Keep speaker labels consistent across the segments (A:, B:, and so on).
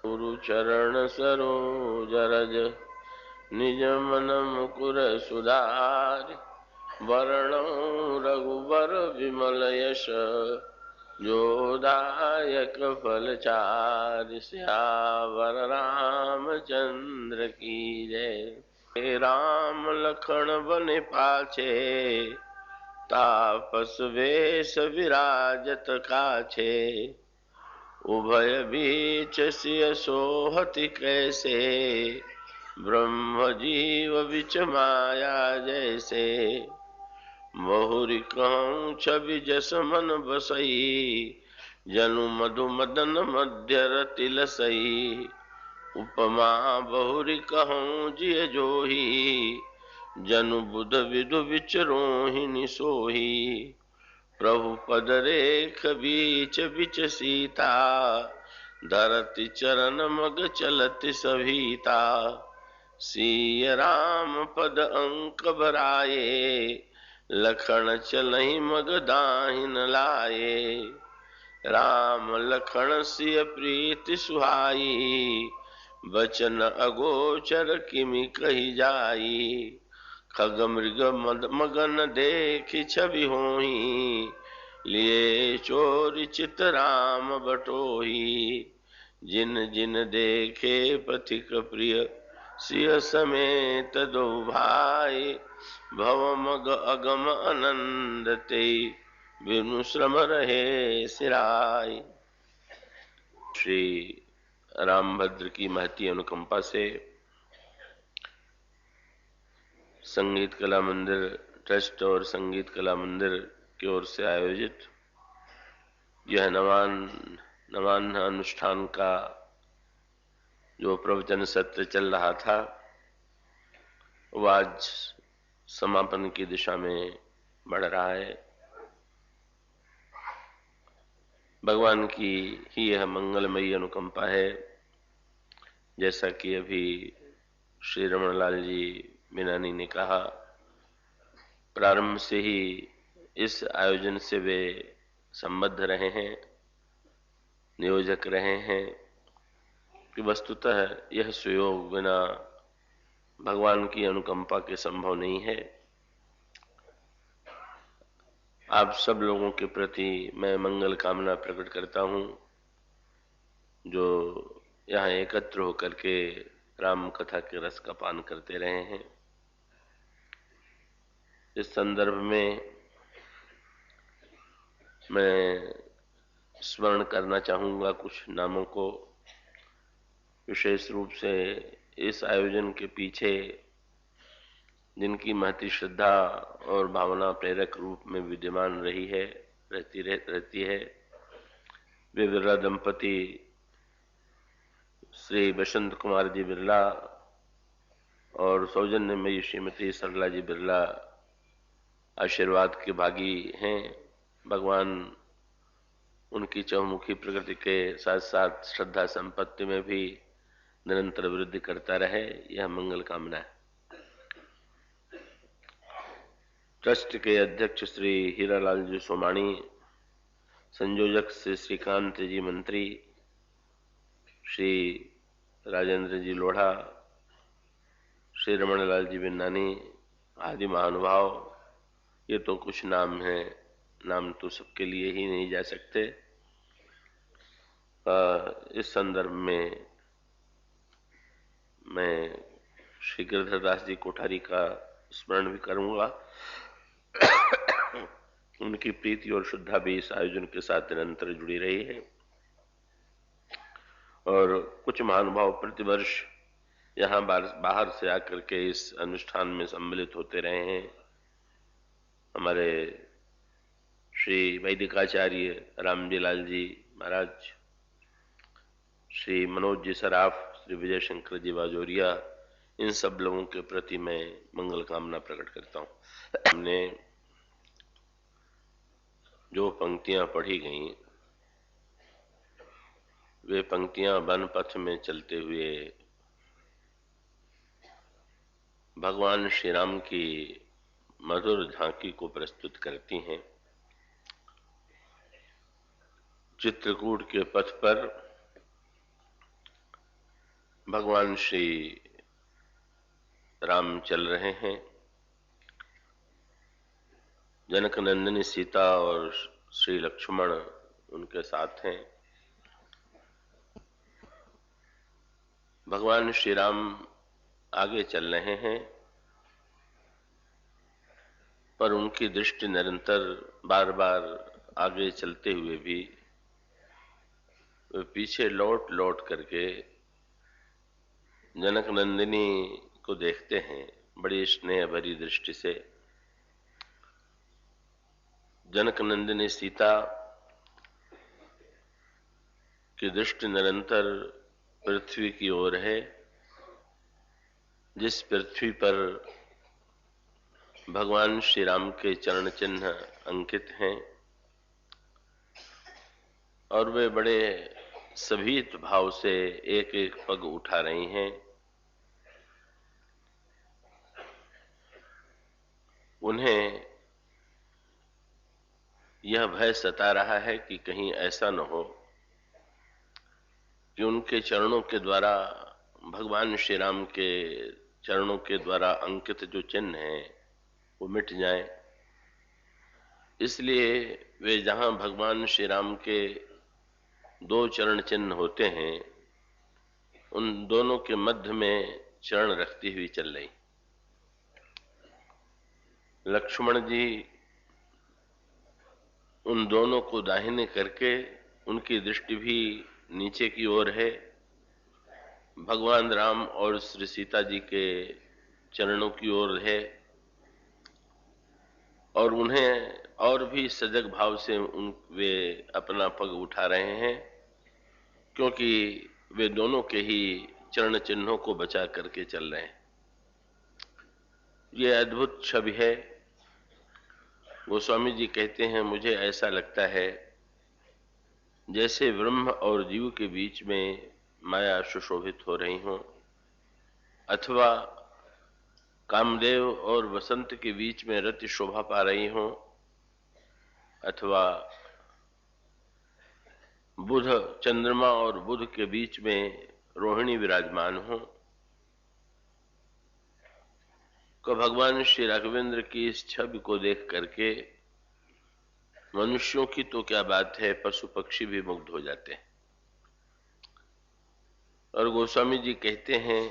A: गुरु चरण सरोज रज निज मन मुकुर सुधारि वरणं रघुबर विमल यश जोदायक फलचारि सियावर रामचंद्र की जय। हे राम लखन बन पाछे तापस वेश विराजत काछे उभय बीच सिय सोहति कैसे ब्रह्म जीव बिच माया जैसे बहुरी कहूँ छवि जस मन बसई जनु मधु मदन मध्य रति लसई उपमा बहुरी कहूँ जिय जोही जनु बुध विदु विचरोहिणी सोही प्रभु पद रेख बीच बिच सीता धरती चरण मग चलति सभीता सिय राम पद अंक भराए लखन चलहि मग दाहिन लाए राम लखन सिय प्रीति सुहाई बचन अगोचर किमि कही जाई खग मृग मगन देखि छवि होही लिए चोरी चित राम बटोही जिन जिन देखे पथिक प्रिय सिय समेत दो भाई भव मग अगम आनंद ते बिनु श्रम रहे सिराय। श्री रामभद्र की महती अनुकंपा से संगीत कला मंदिर ट्रस्ट और संगीत कला मंदिर की ओर से आयोजित यह नवान अनुष्ठान का जो प्रवचन सत्र चल रहा था वो आज समापन की दिशा में बढ़ रहा है। भगवान की ही यह मंगलमयी अनुकंपा है। जैसा कि अभी श्री रमणलाल जी मीनानी ने कहा, प्रारंभ से ही इस आयोजन से वे संबद्ध रहे हैं, नियोजक रहे हैं कि वस्तुतः यह सुयोग बिना भगवान की अनुकंपा के संभव नहीं है। आप सब लोगों के प्रति मैं मंगल कामना प्रकट करता हूँ जो यहाँ एकत्र होकर के राम कथा के रस का पान करते रहे हैं। इस संदर्भ में मैं स्मरण करना चाहूँगा कुछ नामों को। विशेष रूप से इस आयोजन के पीछे जिनकी महती श्रद्धा और भावना प्रेरक रूप में विद्यमान रही है रहती है वे बिरला दंपति श्री बसंत कुमार जी बिरला और सौजन्यमयी श्रीमती सरला जी बिरला आशीर्वाद के भागी हैं। भगवान उनकी चहुमुखी प्रकृति के साथ साथ श्रद्धा संपत्ति में भी निरंतर वृद्धि करता रहे, यह मंगल कामना है। ट्रस्ट के अध्यक्ष श्री हीरालाल जी सोमाणी, संयोजक श्री श्रीकांत जी मंत्री, श्री राजेंद्र जी लोढ़ा, श्री रमणलाल जी बिन्नानी आदि महानुभाव, ये तो कुछ नाम हैं, नाम तो सबके लिए ही नहीं जा सकते। इस संदर्भ में मैं श्री गिरधर दास जी कोठारी का स्मरण भी करूंगा। उनकी प्रीति और श्रद्धा भी इस आयोजन के साथ निरंतर जुड़ी रही है और कुछ महानुभाव प्रतिवर्ष यहाँ बाहर से आकर के इस अनुष्ठान में सम्मिलित होते रहे हैं। हमारे श्री वैदिकाचार्य रामजी लाल जी महाराज, श्री मनोज जी सराफ, श्री विजय शंकर जी बाजोरिया, इन सब लोगों के प्रति मैं मंगल कामना प्रकट करता हूँ। हमने जो पंक्तियां पढ़ी गईं वे पंक्तियां वन पथ में चलते हुए भगवान श्री राम की मधुर झांकी को प्रस्तुत करती हैं। चित्रकूट के पथ पर भगवान श्री राम चल रहे हैं। जनक नंदिनी सीता और श्री लक्ष्मण उनके साथ हैं। भगवान श्री राम आगे चल रहे हैं, पर उनकी दृष्टि निरंतर बार बार आगे चलते हुए भी वे पीछे लौट लौट करके जनक नंदिनी को देखते हैं बड़ी स्नेह भरी दृष्टि से। जनक नंदिनी सीता की दृष्टि निरंतर पृथ्वी की ओर है, जिस पृथ्वी पर भगवान श्री राम के चरण चिन्ह अंकित हैं, और वे बड़े सभीत भाव से एक एक पग उठा रही हैं। उन्हें यह भय सता रहा है कि कहीं ऐसा न हो कि उनके चरणों के द्वारा, भगवान श्री राम के चरणों के द्वारा अंकित जो चिन्ह हैं वो मिट जाएं। इसलिए वे जहां भगवान श्री राम के दो चरण चिन्ह होते हैं, उन दोनों के मध्य में चरण रखती हुई चल रही। लक्ष्मण जी उन दोनों को दाहिने करके, उनकी दृष्टि भी नीचे की ओर है। भगवान राम और श्री सीता जी के चरणों की ओर है, और उन्हें और भी सजग भाव से वे अपना पग उठा रहे हैं, क्योंकि वे दोनों के ही चरण चिन्हों को बचा करके चल रहे हैं। ये अद्भुत छवि है। गोस्वामी जी कहते हैं, मुझे ऐसा लगता है जैसे ब्रह्म और जीव के बीच में माया सुशोभित हो रही हो, अथवा कामदेव और वसंत के बीच में रति शोभा पा रही हो, अथवा बुध चंद्रमा और बुध के बीच में रोहिणी विराजमान हो। को भगवान श्री राघवेंद्र की इस छवि को देख करके मनुष्यों की तो क्या बात है, पशु पक्षी भी मुग्ध हो जाते हैं। और गोस्वामी जी कहते हैं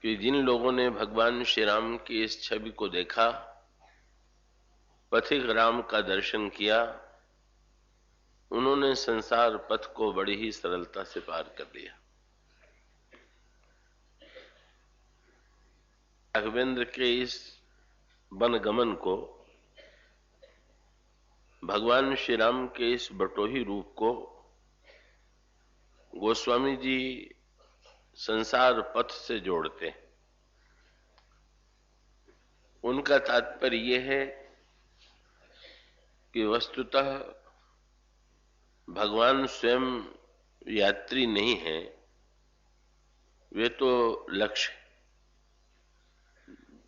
A: कि जिन लोगों ने भगवान श्री राम की इस छवि को देखा, पथिक राम का दर्शन किया, उन्होंने संसार पथ को बड़ी ही सरलता से पार कर लिया। राघवेंद्र के इस वनगमन को, भगवान श्री राम के इस बटोही रूप को गोस्वामी जी संसार पथ से जोड़ते हैं। उनका तात्पर्य यह है कि वस्तुतः भगवान स्वयं यात्री नहीं है, वे तो लक्ष्य।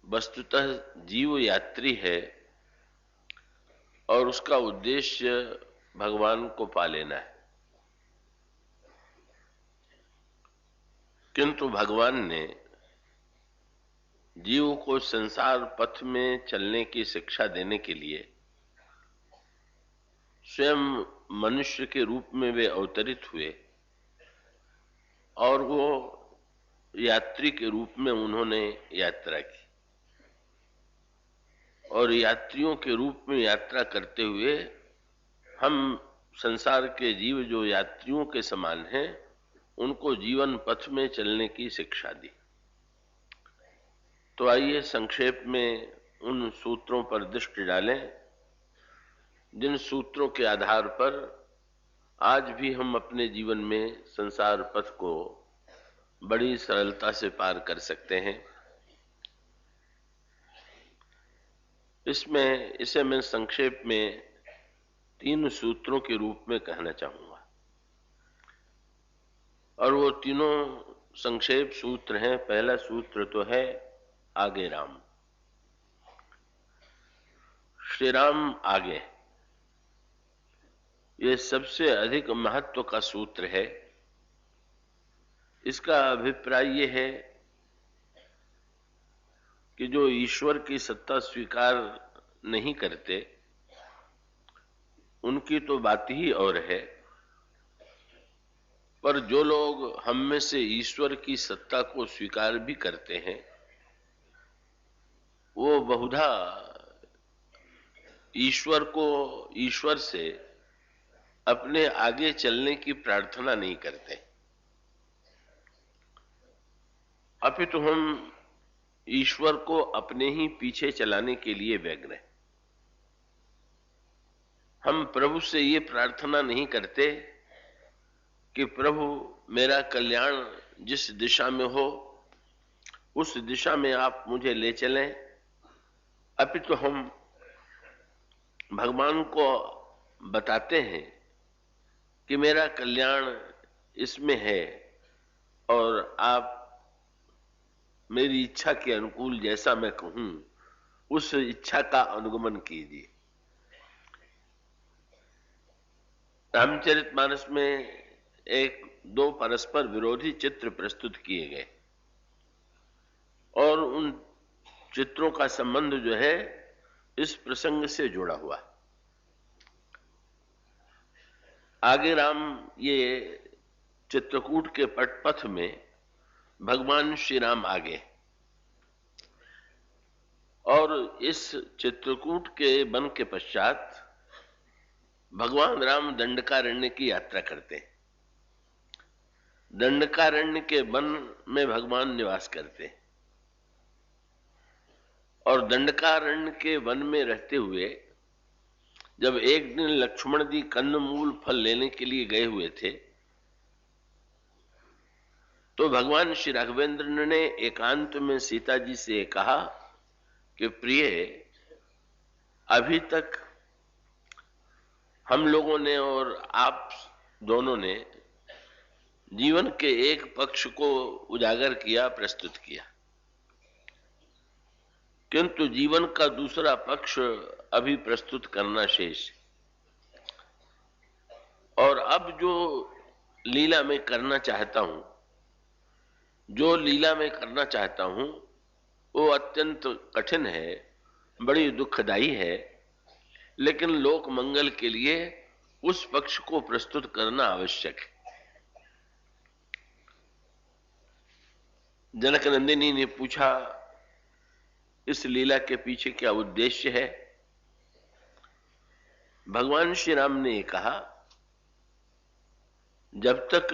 A: वस्तुतः जीव यात्री है और उसका उद्देश्य भगवान को पा लेना है। किंतु भगवान ने जीव को संसार पथ में चलने की शिक्षा देने के लिए स्वयं मनुष्य के रूप में वे अवतरित हुए, और वो यात्री के रूप में उन्होंने यात्रा की। और यात्रियों के रूप में यात्रा करते हुए हम संसार के जीव जो यात्रियों के समान हैं, उनको जीवन पथ में चलने की शिक्षा दी। तो आइए संक्षेप में उन सूत्रों पर दृष्टि डालें जिन सूत्रों के आधार पर आज भी हम अपने जीवन में संसार पथ को बड़ी सरलता से पार कर सकते हैं। इसे मैं संक्षेप में 3 सूत्रों के रूप में कहना चाहूंगा, और वो तीनों संक्षेप सूत्र हैं। पहला सूत्र तो है आगे राम। श्री राम आगे, ये सबसे अधिक महत्व का सूत्र है। इसका अभिप्राय ये है कि जो ईश्वर की सत्ता स्वीकार नहीं करते उनकी तो बात ही और है, पर जो लोग हम में से ईश्वर की सत्ता को स्वीकार भी करते हैं वो बहुधा ईश्वर से अपने आगे चलने की प्रार्थना नहीं करते, अपितु हम ईश्वर को अपने ही पीछे चलाने के लिए व्यग्र हैं। हम प्रभु से ये प्रार्थना नहीं करते कि प्रभु मेरा कल्याण जिस दिशा में हो उस दिशा में आप मुझे ले चलें, अपितु हम भगवान को बताते हैं कि मेरा कल्याण इसमें है और आप मेरी इच्छा के अनुकूल जैसा मैं कहूं उस इच्छा का अनुगमन कीजिए। रामचरितमानस में दो परस्पर विरोधी चित्र प्रस्तुत किए गए और उन चित्रों का संबंध जो है इस प्रसंग से जुड़ा हुआ। आगे राम ये चित्रकूट के पथ में भगवान श्री राम आगे और इस चित्रकूट के वन के पश्चात भगवान राम दंडकारण्य की यात्रा करते हैं। दंडकारण्य के वन में भगवान निवास करते हैं और दंडकारण्य के वन में रहते हुए जब एक दिन लक्ष्मण जी कंदमूल फल लेने के लिए गए हुए थे तो भगवान श्री राघवेंद्र ने एकांत में सीता जी से कहा कि प्रिय, अभी तक हम लोगों ने और आप दोनों ने जीवन के एक पक्ष को उजागर किया, प्रस्तुत किया, किंतु जीवन का दूसरा पक्ष अभी प्रस्तुत करना शेष है। और अब जो लीला में करना चाहता हूं वो अत्यंत कठिन है, बड़ी दुखदाई है, लेकिन लोक मंगल के लिए उस पक्ष को प्रस्तुत करना आवश्यक है। जनक नंदिनी ने पूछा इस लीला के पीछे क्या उद्देश्य है? भगवान श्री राम ने कहा, जब तक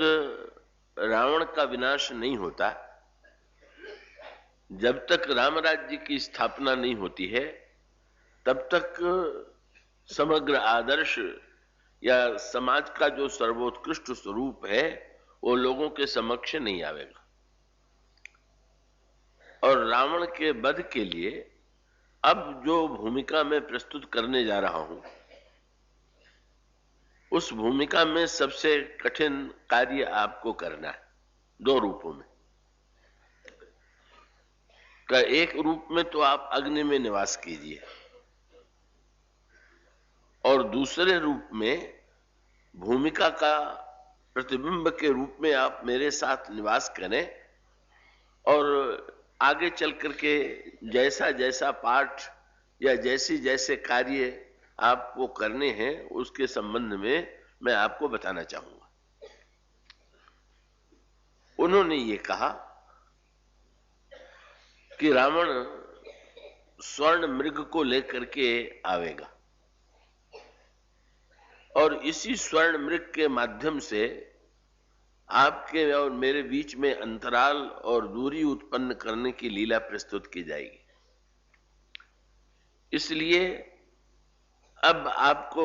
A: रावण का विनाश नहीं होता, जब तक राम राज्य की स्थापना नहीं होती है, तब तक समग्र आदर्श या समाज का जो सर्वोत्कृष्ट स्वरूप है वो लोगों के समक्ष नहीं आवेगा। और रावण के वध के लिए अब जो भूमिका मैं प्रस्तुत करने जा रहा हूं उस भूमिका में सबसे कठिन कार्य आपको करना है, दो रूपों में। का एक रूप में तो आप अग्नि में निवास कीजिए और दूसरे रूप में भूमिका का प्रतिबिंब के रूप में आप मेरे साथ निवास करें और आगे चल करके जैसा जैसा पाठ या जैसे जैसे कार्य आपको करने हैं उसके संबंध में मैं आपको बताना चाहूंगा। उन्होंने ये कहा कि रावण स्वर्ण मृग को लेकर के आवेगा और इसी स्वर्ण मृग के माध्यम से आपके और मेरे बीच में अंतराल और दूरी उत्पन्न करने की लीला प्रस्तुत की जाएगी। इसलिए अब आपको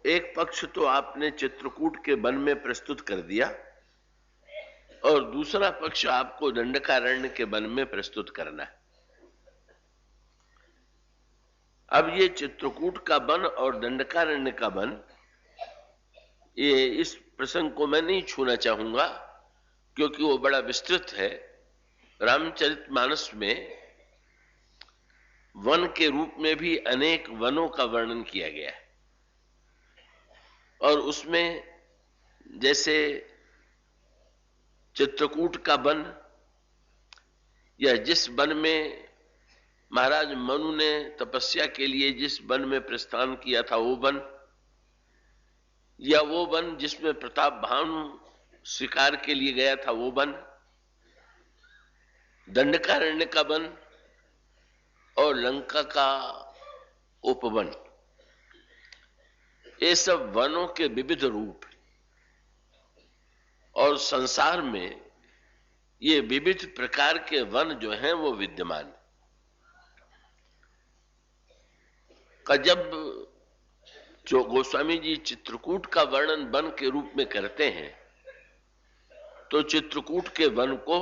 A: एक पक्ष तो आपने चित्रकूट के वन में प्रस्तुत कर दिया और दूसरा पक्ष आपको दंडकारण्य के वन में प्रस्तुत करना है। अब ये चित्रकूट का वन और दंडकारण्य का वन, ये इस प्रसंग को मैं नहीं छूना चाहूंगा क्योंकि वो बड़ा विस्तृत है। रामचरितमानस में वन के रूप में भी अनेक वनों का वर्णन किया गया है और उसमें जैसे चित्रकूट का वन, या जिस वन में महाराज मनु ने तपस्या के लिए जिस वन में प्रस्थान किया था वो वन, या वो वन जिसमें प्रताप भानु शिकार के लिए गया था वो वन, दंडकारण्य का वन और लंका का उपवन, ये सब वनों के विविध रूप, और संसार में ये विविध प्रकार के वन जो हैं वो विद्यमान। का जब जो गोस्वामी जी चित्रकूट का वर्णन वन के रूप में करते हैं, तो चित्रकूट के वन को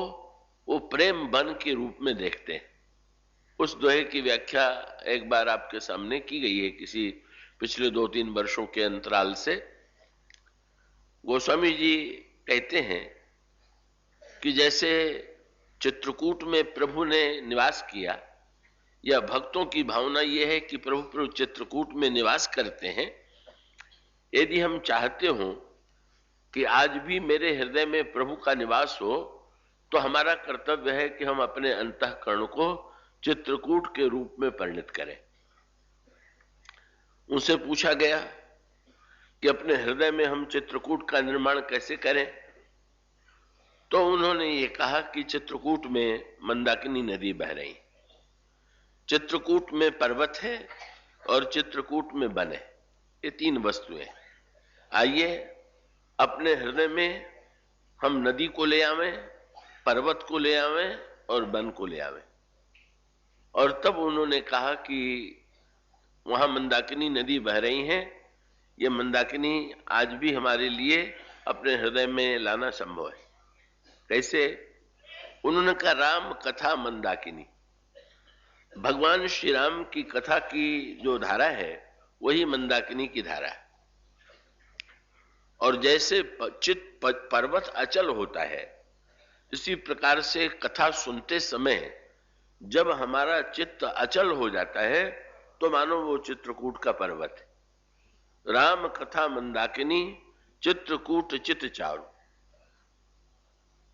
A: वो प्रेम वन के रूप में देखते हैं। उस दोहे की व्याख्या एक बार आपके सामने की गई है किसी पिछले 2-3 वर्षों के अंतराल से। गोस्वामी जी कहते हैं कि जैसे चित्रकूट में प्रभु ने निवास किया, या भक्तों की भावना यह है कि प्रभु चित्रकूट में निवास करते हैं। यदि हम चाहते हो कि आज भी मेरे हृदय में प्रभु का निवास हो, तो हमारा कर्तव्य है कि हम अपने अंतःकरण को चित्रकूट के रूप में परिणत करें। उनसे पूछा गया कि अपने हृदय में हम चित्रकूट का निर्माण कैसे करें, तो उन्होंने ये कहा कि चित्रकूट में मंदाकिनी नदी बह रही, चित्रकूट में पर्वत है और चित्रकूट में वन है, ये 3 वस्तुएं। आइए अपने हृदय में हम नदी को ले आवें, पर्वत को ले आवें और वन को ले आवें। और तब उन्होंने कहा कि वहां मंदाकिनी नदी बह रही है, ये मंदाकिनी आज भी हमारे लिए अपने हृदय में लाना संभव है। कैसे? उन्होंने कहा राम कथा मंदाकिनी, भगवान श्री राम की कथा की जो धारा है वही मंदाकिनी की धारा है। और जैसे पर्वत अचल होता है, इसी प्रकार से कथा सुनते समय जब हमारा चित्त अचल हो जाता है तो मानो वो चित्रकूट का पर्वत है। राम कथा मंदाकिनी चित्रकूट चित चारु।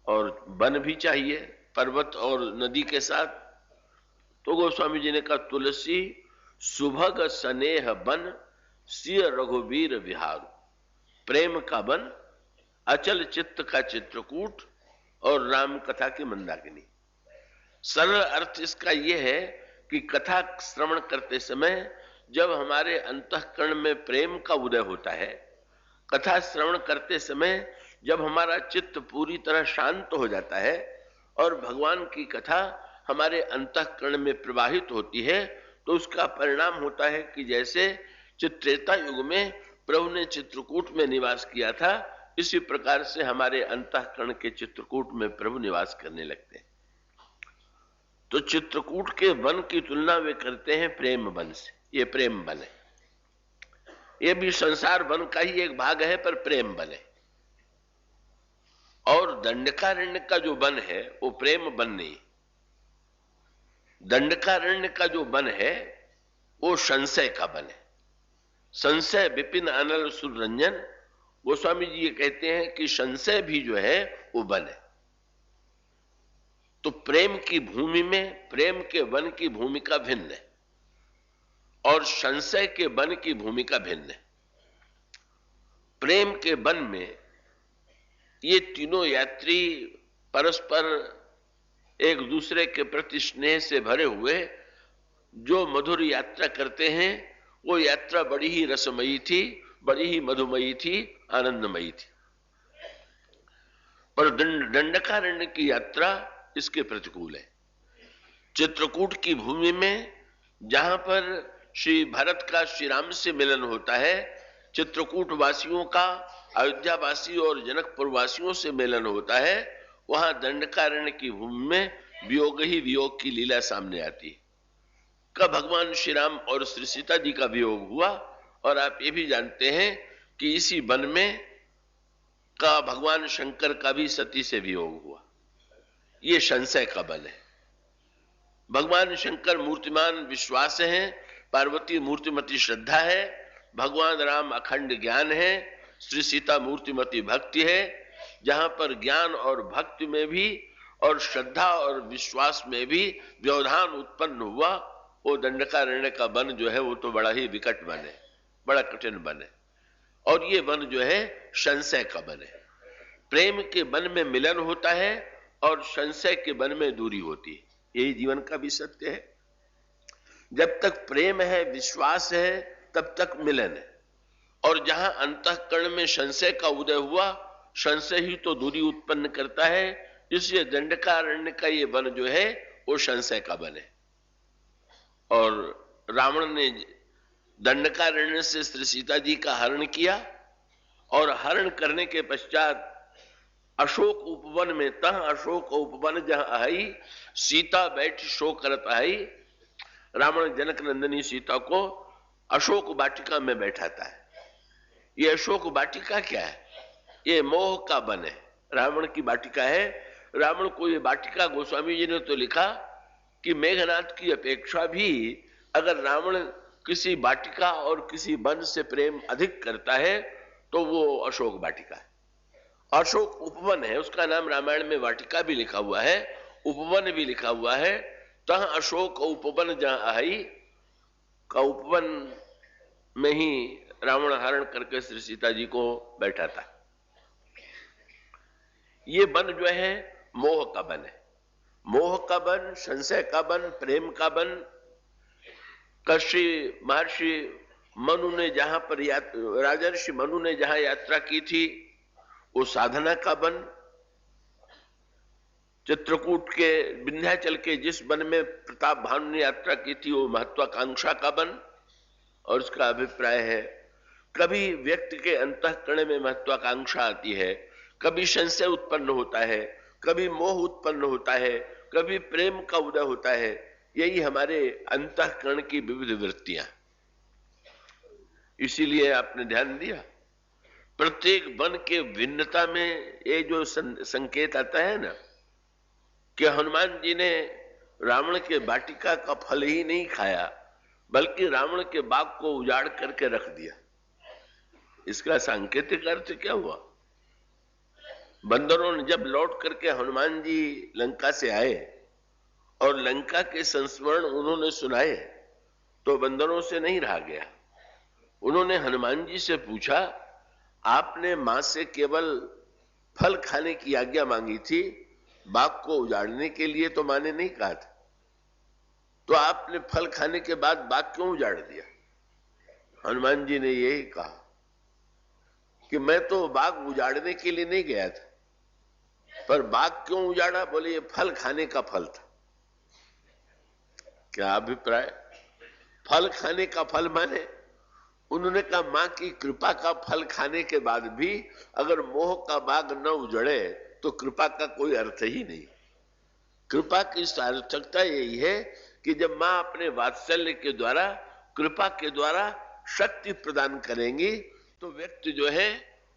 A: और वन भी चाहिए पर्वत और नदी के साथ। तो गोस्वामी जी ने कहा तुलसी सुभग स्नेह वन सिय रघुवीर विहार। प्रेम का वन, अचल चित्त का चित्रकूट और राम कथा की मंदाकिनी। सरल अर्थ इसका यह है कि कथा श्रवण करते समय जब हमारे अंतःकरण में प्रेम का उदय होता है, कथा श्रवण करते समय जब हमारा चित्त पूरी तरह शांत हो जाता है और भगवान की कथा हमारे अंतःकरण में प्रवाहित होती है, तो उसका परिणाम होता है कि जैसे त्रेता युग में प्रभु ने चित्रकूट में निवास किया था, इसी प्रकार से हमारे अंतःकरण के चित्रकूट में प्रभु निवास करने लगते हैं। तो चित्रकूट के वन की तुलना वे करते हैं प्रेम वन से। ये प्रेम वन है, ये भी संसार वन का ही एक भाग है, पर प्रेम वन है। और दंडकारण्य का जो वन है वो प्रेम वन नहीं। दंडकारण्य का जो वन है वो संशय का वन है। संशय विपिन अनल सुररंजन। गोस्वामी जी ये कहते हैं कि संशय भी जो है वो वन है। तो प्रेम की भूमि में प्रेम के वन की भूमिका भिन्न है और संशय के वन की भूमिका भिन्न है। प्रेम के वन में ये तीनों यात्री परस्पर एक दूसरे के प्रति स्नेह से भरे हुए जो मधुर यात्रा करते हैं, वो यात्रा बड़ी ही रसमयी थी, बड़ी ही मधुमयी थी, आनंदमयी थी। पर दंडकारण्य की यात्रा इसके प्रतिकूल है। चित्रकूट की भूमि में जहां पर श्री भरत का श्री राम से मिलन होता है, चित्रकूट वासियों का अयोध्या वासी और जनकपुर वासियों से मिलन होता है, वहां दंडकारण्य की भूमि में वियोग ही वियोग की लीला सामने आती है। कब भगवान श्री राम और श्री सीता जी का वियोग हुआ, और आप ये भी जानते हैं कि इसी वन में का भगवान शंकर का भी सती से वियोग हुआ। ये संशय का बल है। भगवान शंकर मूर्तिमान विश्वास है, पार्वती मूर्तिमती श्रद्धा है, भगवान राम अखंड ज्ञान है, श्री सीता मूर्तिमती भक्ति है, जहां पर ज्ञान और भक्ति में भी और श्रद्धा और विश्वास में भी व्यवधान उत्पन्न हुआ, वो दंडकारण्य का वन जो है वो तो बड़ा ही विकट वन है, बड़ा कठिन वन है। और ये वन जो है संशय का वन है। प्रेम के वन में मिलन होता है और संशय के वन में दूरी होती है। यही जीवन का भी सत्य है। जब तक प्रेम है, विश्वास है, तब तक मिलन है। और जहां अंतःकरण में संशय का उदय हुआ, संशय ही तो दूरी उत्पन्न करता है। इसलिए दंडकारण्य का ये वन जो है वो संशय का वन है। और रावण ने दंडकारण्य से श्री सीता जी का हरण किया और हरण करने के पश्चात अशोक उपवन में, तह अशोक उपवन जहां आई, सीता बैठ शोक करत आई। रावण जनक नंदिनी सीता को अशोक वाटिका में बैठाता है। ये अशोक वाटिका क्या है? ये मोह का वन है, रावण की वाटिका है। रावण को ये वाटिका, गोस्वामी जी ने तो लिखा कि मेघनाथ की अपेक्षा भी अगर रावण किसी वाटिका और किसी वन से प्रेम अधिक करता है तो वो अशोक वाटिका है। अशोक उपवन है, उसका नाम रामायण में वाटिका भी लिखा हुआ है, उपवन भी लिखा हुआ है। तह अशोक उपवन जहां आई, का उपवन में ही रावण हरण करके श्री सीता जी को बैठा था। ये वन जो है मोह का वन है, मोह का वन, संशय का वन, प्रेम का वन। कश्यप महर्षि मनु ने जहां पर राजर्षि मनु ने जहां यात्रा की थी वो साधना का वन। चित्रकूट के विंध्याचल के जिस वन में प्रताप भानु ने यात्रा की थी वो महत्वाकांक्षा का वन। और उसका अभिप्राय है कभी व्यक्ति के अंतःकरण में महत्वाकांक्षा आती है, कभी संशय उत्पन्न होता है, कभी मोह उत्पन्न होता है, कभी प्रेम का उदय होता है। यही हमारे अंतःकरण की विविध वृत्तियां। इसीलिए आपने ध्यान दिया, प्रत्येक वन के भिन्नता में ये जो संकेत आता है ना कि हनुमान जी ने रावण के वाटिका का फल ही नहीं खाया बल्कि रावण के बाग को उजाड़ करके रख दिया। इसका सांकेतिक अर्थ क्या हुआ? बंदरों ने जब लौट करके हनुमान जी लंका से आए और लंका के संस्मरण उन्होंने सुनाए तो बंदरों से नहीं रहा गया। उन्होंने हनुमान जी से पूछा, आपने मां से केवल फल खाने की आज्ञा मांगी थी, बाग को उजाड़ने के लिए तो मां ने नहीं कहा था, तो आपने फल खाने के बाद बाग क्यों उजाड़ दिया? हनुमान जी ने यही कहा कि मैं तो बाग उजाड़ने के लिए नहीं गया था, पर बाग क्यों उजाड़ा? बोले ये फल खाने का फल था। क्या अभिप्राय? फल खाने का फल माने उन्होंने कहा मां की कृपा का फल खाने के बाद भी अगर मोह का बाग न उजड़े तो कृपा का कोई अर्थ ही नहीं। कृपा की सार्थकता यही है कि जब मां अपने वात्सल्य के द्वारा, कृपा के द्वारा शक्ति प्रदान करेंगी तो व्यक्ति जो है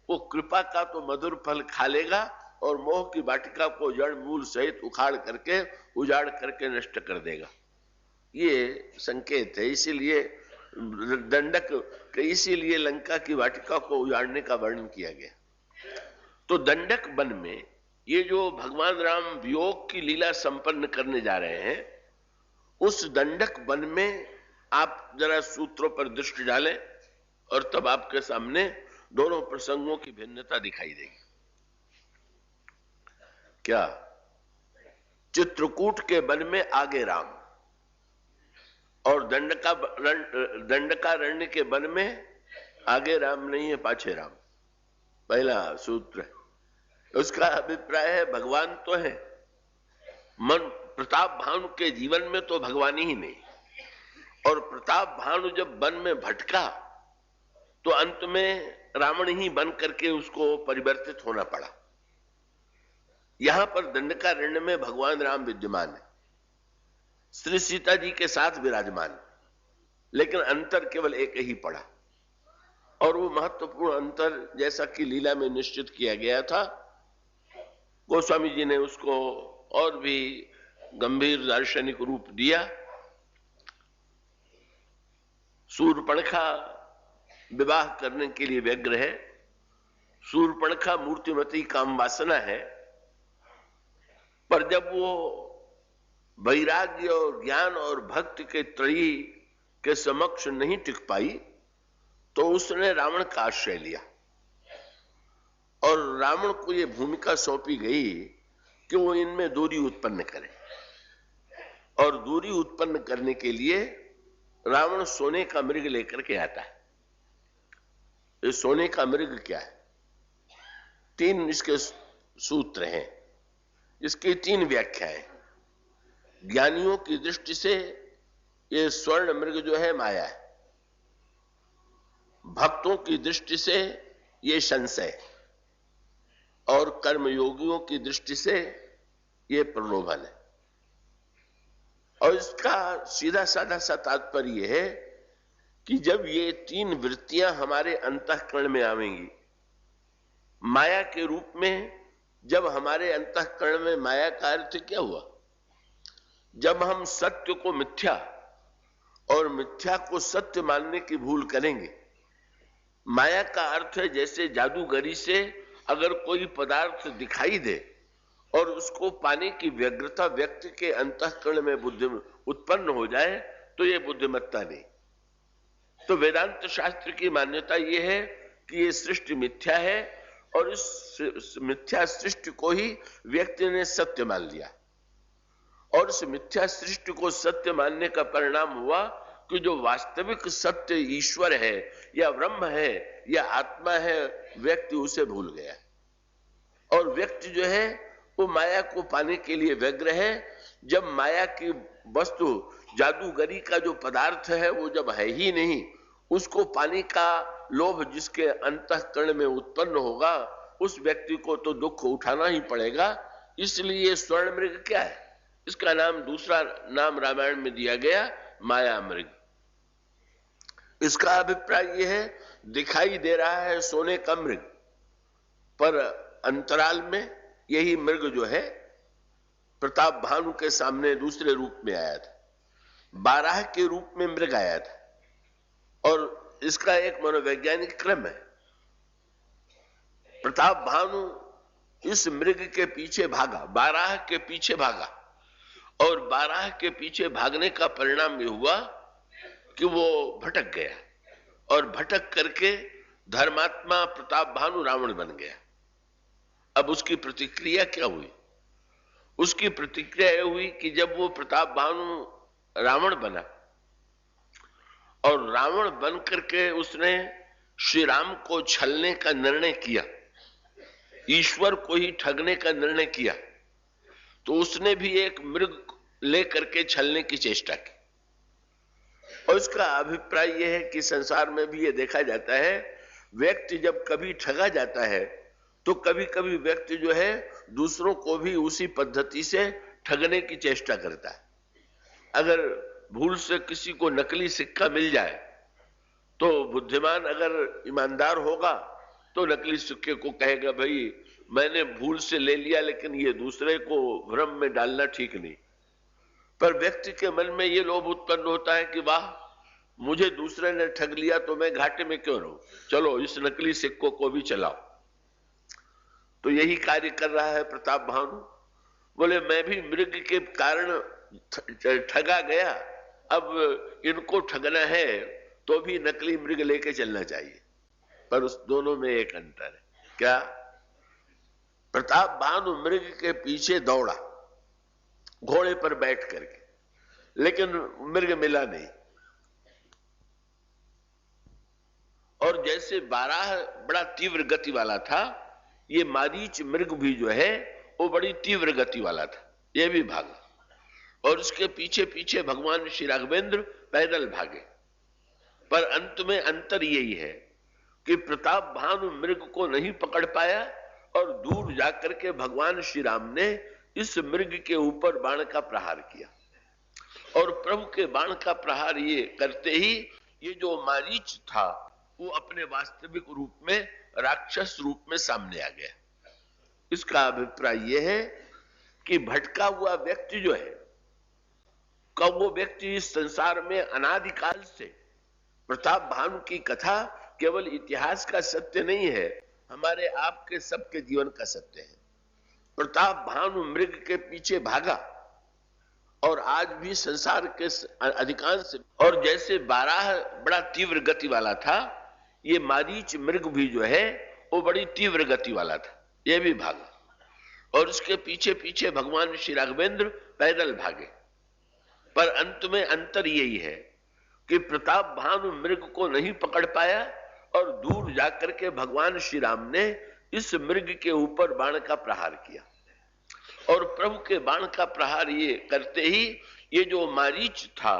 A: वो कृपा का तो मधुर फल खा लेगा और मोह की वाटिका को जड़ मूल सहित उजाड़ करके नष्ट कर देगा। ये संकेत है। इसीलिए इसीलिए लंका की वाटिका को उजाड़ने का वर्णन किया गया। तो दंडक वन में ये जो भगवान राम वियोग की लीला संपन्न करने जा रहे हैं, उस दंडक वन में आप जरा सूत्रों पर दृष्टि डालें और तब आपके सामने दोनों प्रसंगों की भिन्नता दिखाई देगी। क्या? चित्रकूट के वन में आगे राम और दंडकारण्य के वन में आगे राम नहीं है, पाछे राम। पहला सूत्र है। उसका अभिप्राय है भगवान तो है, मन प्रताप भानु के जीवन में तो भगवान ही नहीं। और प्रताप भानु जब वन में भटका तो अंत में रावण ही बन करके उसको परिवर्तित होना पड़ा। यहां पर दंडकारण्य में भगवान राम विद्यमान है, श्री सीता जी के साथ विराजमान, लेकिन अंतर केवल एक ही पड़ा। और वो महत्वपूर्ण अंतर जैसा कि लीला में निश्चित किया गया था, गोस्वामी जी ने उसको और भी गंभीर दार्शनिक रूप दिया। शूर्पणखा विवाह करने के लिए व्यग्र है शूर्पणखा मूर्तिमती काम वासना है, पर जब वो वैराग्य और ज्ञान और भक्ति के त्रयी के समक्ष नहीं टिक पाई तो उसने रावण का आश्रय लिया और रावण को यह भूमिका सौंपी गई कि वो इनमें दूरी उत्पन्न करे। और दूरी उत्पन्न करने के लिए रावण सोने का मृग लेकर के आता है। ये सोने का मृग क्या है? 3 इसके सूत्र हैं, इसकी 3 व्याख्याएं। ज्ञानियों की दृष्टि से ये स्वर्ण मृग जो है माया है, भक्तों की दृष्टि से ये संशय, और कर्मयोगियों की दृष्टि से ये प्रलोभन है। और इसका सीधा साधा सा तात्पर्य है कि जब ये 3 वृत्तियां हमारे अंतःकरण में आवेंगी माया के रूप में, जब हमारे अंतःकरण में माया का अर्थ क्या हुआ? जब हम सत्य को मिथ्या और मिथ्या को सत्य मानने की भूल करेंगे। माया का अर्थ है जैसे जादूगरी से अगर कोई पदार्थ दिखाई दे और उसको पाने की व्यग्रता व्यक्ति के अंतःकरण में बुद्धि उत्पन्न हो जाए तो यह बुद्धिमत्ता नहीं। तो वेदांत शास्त्र की मान्यता यह है कि यह सृष्टि मिथ्या है और इस मिथ्या सृष्टि को ही व्यक्ति ने सत्य मान लिया। और इस मिथ्या सृष्टि को सत्य मानने का परिणाम हुआ कि जो वास्तविक सत्य ईश्वर है या ब्रह्म है या आत्मा है, व्यक्ति उसे भूल गया। और व्यक्ति जो है वो माया को पाने के लिए व्यग्र है। जब माया की वस्तु जादूगरी का जो पदार्थ है वो जब है ही नहीं, उसको पाने का लोभ जिसके अंतःकरण में उत्पन्न होगा उस व्यक्ति को तो दुख उठाना ही पड़ेगा। इसलिए स्वर्ण मृग क्या है? इसका नाम, दूसरा नाम रामायण में दिया गया माया मृग। इसका अभिप्राय यह है दिखाई दे रहा है सोने का मृग, पर अंतराल में यही मृग जो है प्रताप भानु के सामने दूसरे रूप में आया था, बाराह के रूप में मृग आया था। और इसका एक मनोवैज्ञानिक क्रम है। प्रताप भानु इस मृग के पीछे भागा, बाराह के पीछे भागा, और बाराह के पीछे भागने का परिणाम यह हुआ कि वो भटक गया और भटक करके धर्मात्मा प्रताप भानु रावण बन गया। अब उसकी प्रतिक्रिया क्या हुई? उसकी प्रतिक्रिया यह हुई कि जब वो प्रताप भानु रावण बना और रावण बन करके उसने श्री राम को छलने का निर्णय किया, ईश्वर को ही ठगने का निर्णय किया, तो उसने भी एक मृग लेकर के छलने की चेष्टा की। और इसका अभिप्राय यह है कि संसार में भी यह देखा जाता है, व्यक्ति जब कभी ठगा जाता है तो कभी कभी व्यक्ति जो है दूसरों को भी उसी पद्धति से ठगने की चेष्टा करता है। अगर भूल से किसी को नकली सिक्का मिल जाए तो बुद्धिमान अगर ईमानदार होगा तो नकली सिक्के को कहेगा भाई मैंने भूल से ले लिया, लेकिन ये दूसरे को भ्रम में डालना ठीक नहीं। पर व्यक्ति के मन में ये लोभ उत्पन्न होता है कि वाह, मुझे दूसरे ने ठग लिया तो मैं घाटे में क्यों रहूं, चलो इस नकली सिक्कों को भी चलाओ। तो यही कार्य कर रहा है प्रताप भानु। बोले मैं भी मृग के कारण ठगा गया, अब इनको ठगना है तो भी नकली मृग लेके चलना चाहिए। पर उस दोनों में एक अंतर है। क्या? प्रताप भानु मृग के पीछे दौड़ा घोड़े पर बैठ करके, लेकिन मृग मिला नहीं। और जैसे बाराह बड़ा तीव्र गति वाला था, ये मारीच मृग भी जो है वो बड़ी तीव्र गति वाला था, ये भी भागा। और उसके पीछे पीछे भगवान श्री राघवेंद्र पैदल भागे। पर अंत में अंतर यही है कि प्रताप भानु मृग को नहीं पकड़ पाया और दूर जाकर के भगवान श्री राम ने इस मृग के ऊपर बाण का प्रहार किया। और प्रभु के बाण का प्रहार ये करते ही ये जो मारीच था वो अपने वास्तविक रूप में, राक्षस रूप में सामने आ गया। इसका अभिप्राय यह है कि भटका हुआ व्यक्ति जो है, कब वो व्यक्ति इस संसार में अनादिकाल से, प्रताप भानु की कथा केवल इतिहास का सत्य नहीं है, हमारे आपके सबके जीवन का सत्य है। प्रताप भानु मृग के पीछे भागा और आज भी संसार के अधिकांश, और जैसे बारह बड़ा तीव्र गति वाला था, ये मारीच मृग भी जो है वो बड़ी तीव्र गति वाला था, ये भी भागा और उसके पीछे पीछे भगवान श्री राघवेंद्र पैदल भागे। पर अंत में अंतर यही है कि प्रताप भानु मृग को नहीं पकड़ पाया और दूर जाकर के भगवान श्री राम ने इस मृग के ऊपर बाण का प्रहार किया और प्रभु के बाण का प्रहार ये करते ही ये जो मारीच था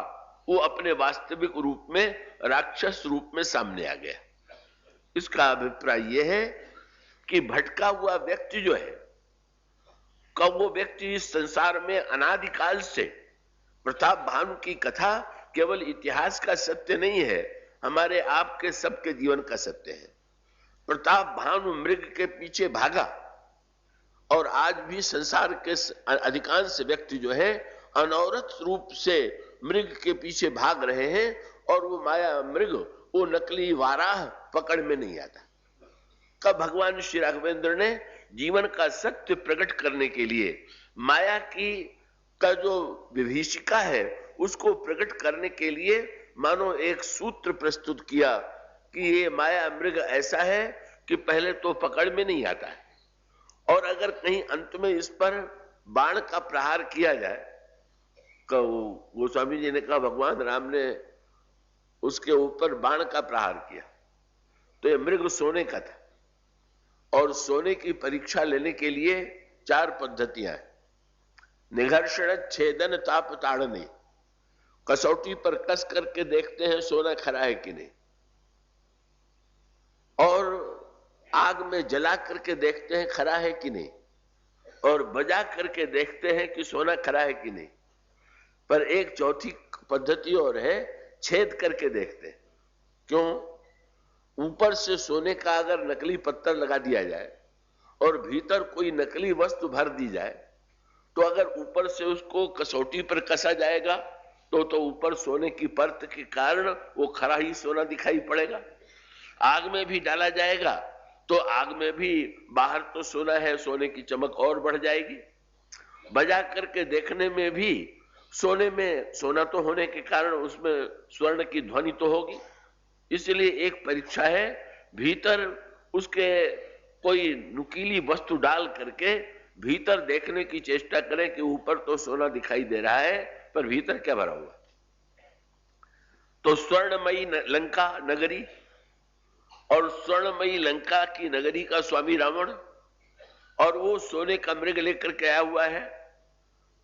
A: वो अपने वास्तविक रूप में, राक्षस रूप में सामने आ गया। इसका अभिप्राय यह है कि भटका हुआ व्यक्ति जो है, कब वो व्यक्ति इस संसार में अनादिकाल से, प्रताप भानु की कथा केवल इतिहास का सत्य नहीं है, हमारे आपके सबके जीवन का सत्य है। प्रताप भानु मृग के पीछे भागा और आज भी संसार के अधिकांश व्यक्ति जो है अनवरत रूप से मृग के पीछे भाग रहे हैं और वो माया मृग, वो नकली वाराह पकड़ में नहीं आता। कब भगवान श्री राघवेंद्र ने जीवन का सत्य प्रकट करने के लिए माया की का जो विभीषिका है उसको प्रकट करने के लिए मानो एक सूत्र प्रस्तुत किया कि ये माया मृग ऐसा है कि पहले तो पकड़ में नहीं आता है और अगर कहीं अंत में इस पर बाण का प्रहार किया जाए, गोस्वामी जी ने कहा भगवान राम ने उसके ऊपर बाण का प्रहार किया तो यह मृग सोने का था और सोने की परीक्षा लेने के लिए 4 पद्धतियां हैं। निघर्षण, छेदन, ताप, ताड़नी। कसौटी पर कस करके देखते हैं सोना खरा है कि नहीं, और आग में जला करके देखते हैं खरा है कि नहीं, और बजा करके देखते हैं कि सोना खरा है कि नहीं। पर एक चौथी पद्धति और है, छेद करके देखते हैं। क्यों? ऊपर से सोने का अगर नकली पत्थर लगा दिया जाए और भीतर कोई नकली वस्तु भर दी जाए तो अगर ऊपर से उसको कसौटी पर कसा जाएगा तो ऊपर सोने की परत के कारण वो खरा ही सोना दिखाई पड़ेगा। आग में भी डाला जाएगा तो आग में भी बाहर तो सोना है, सोने की चमक और बढ़ जाएगी। बजा करके देखने में भी सोने में सोना तो होने के कारण उसमें स्वर्ण की ध्वनि तो होगी। इसलिए एक परीक्षा है, भीतर उसके कोई नुकीली वस्तु डाल करके भीतर देखने की चेष्टा करें कि ऊपर तो सोना दिखाई दे रहा है पर भीतर क्या भरा हुआ। तो स्वर्णमयी लंका नगरी, और स्वर्णमयी लंका की नगरी का स्वामी रावण, और वो सोने का मृग लेकर के आया हुआ है।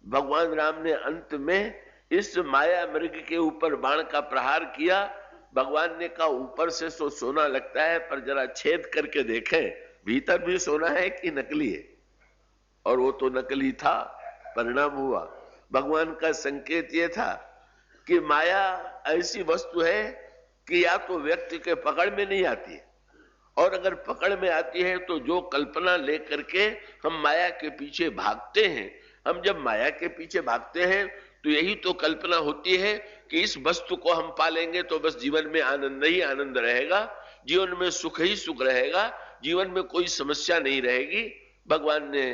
A: भगवान राम ने अंत में इस माया मृग के ऊपर बाण का प्रहार किया। भगवान ने कहा ऊपर से तो सोना लगता है पर जरा छेद करके देखें भीतर भी सोना है कि नकली है, और वो तो नकली था। परिणाम हुआ, भगवान का संकेत ये था कि माया ऐसी वस्तु है कि या तो व्यक्ति के पकड़ में नहीं आती है, और अगर पकड़ में आती है तो जो कल्पना लेकर के हम माया के पीछे भागते हैं, हम जब माया के पीछे भागते हैं तो यही तो कल्पना होती है कि इस वस्तु को हम पालेंगे तो बस जीवन में आनंद ही आनंद रहेगा, जीवन में सुख ही सुख रहेगा, जीवन में कोई समस्या नहीं रहेगी। भगवान ने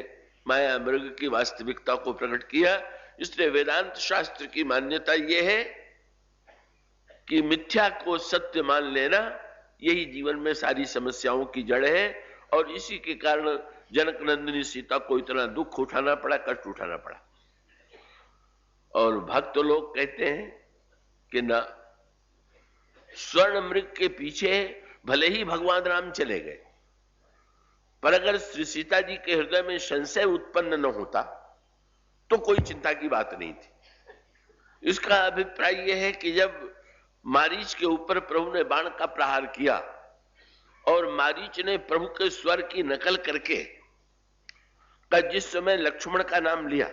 A: माया मृग की वास्तविकता को प्रकट किया। इसलिए वेदांत शास्त्र की मान्यता यह है कि मिथ्या को सत्य मान लेना यही जीवन में सारी समस्याओं की जड़ है, और इसी के कारण जनक नंदिनी सीता को इतना दुख उठाना पड़ा, कष्ट उठाना पड़ा। और भक्त लोग कहते हैं कि ना, स्वर्ण मृग के पीछे भले ही भगवान राम चले गए, पर अगर श्री सीता जी के हृदय में संशय उत्पन्न न होता तो कोई चिंता की बात नहीं थी। इसका अभिप्राय यह है कि जब मारीच के ऊपर प्रभु ने बाण का प्रहार किया और मारीच ने प्रभु के स्वर की नकल करके जिस समय लक्ष्मण का नाम लिया,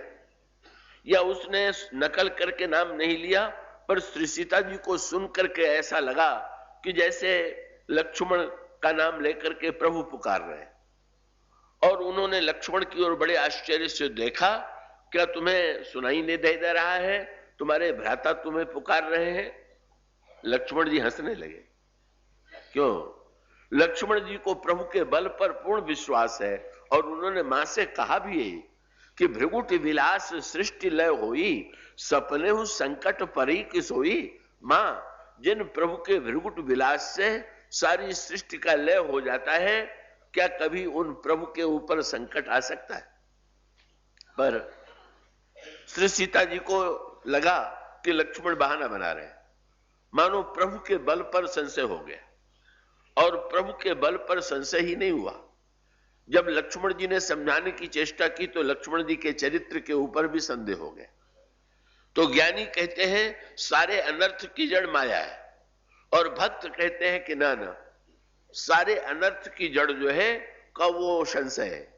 A: या उसने नकल करके नाम नहीं लिया, पर श्री सीता जी को सुन करके ऐसा लगा कि जैसे लक्ष्मण का नाम लेकर के प्रभु पुकार रहे हैं, और उन्होंने लक्ष्मण की ओर बड़े आश्चर्य से देखा, क्या तुम्हें सुनाई नहीं दे रहा है? तुम्हारे भ्राता तुम्हें पुकार रहे हैं। लक्ष्मण जी हंसने लगे। क्यों? लक्ष्मण जी को प्रभु के बल पर पूर्ण विश्वास है और उन्होंने मां से कहा भी है कि भृगुट विलास सृष्टि लय होई, सपने हूं संकट परी की सोई। मां, जिन प्रभु के भृगुट विलास से सारी सृष्टि का लय हो जाता है, क्या कभी उन प्रभु के ऊपर संकट आ सकता है? पर श्री सीता जी को लगा कि लक्ष्मण बहाना बना रहे हैं, मानो प्रभु के बल पर संशय हो गया। और प्रभु के बल पर संशय ही नहीं हुआ, जब लक्ष्मण जी ने समझाने की चेष्टा की तो लक्ष्मण जी के चरित्र के ऊपर भी संदेह हो गया। तो ज्ञानी कहते हैं सारे अनर्थ की जड़ माया है, और भक्त कहते हैं कि ना ना, सारे अनर्थ की जड़ जो है का वो संशय है।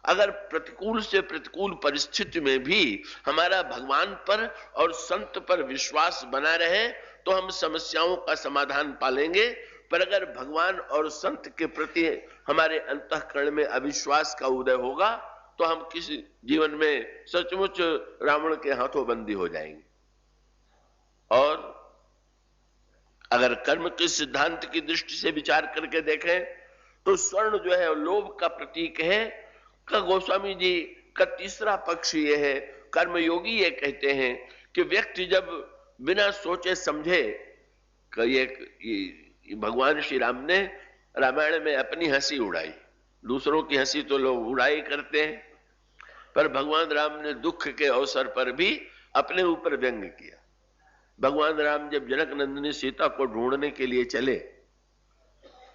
A: अगर प्रतिकूल से प्रतिकूल परिस्थिति में भी हमारा भगवान पर और संत पर विश्वास बना रहे तो हम समस्याओं का समाधान पालेंगे। पर अगर भगवान और संत के प्रति हमारे अंतःकरण में अविश्वास का उदय होगा तो हम किसी जीवन में सचमुच रावण के हाथों बंदी हो जाएंगे। और अगर कर्म के सिद्धांत की दृष्टि से विचार करके देखें तो स्वर्ण जो है लोभ का प्रतीक है का गोस्वामी जी का तीसरा पक्ष ये है, कर्मयोगी ये कहते हैं कि व्यक्ति जब बिना सोचे समझे, ये भगवान श्री राम ने रामायण में अपनी हंसी उड़ाई, दूसरों की हंसी तो लोग उड़ाई करते हैं, पर भगवान राम ने दुख के अवसर पर भी अपने ऊपर व्यंग किया। भगवान राम जब जनक नंदिनी सीता को ढूंढने के लिए चले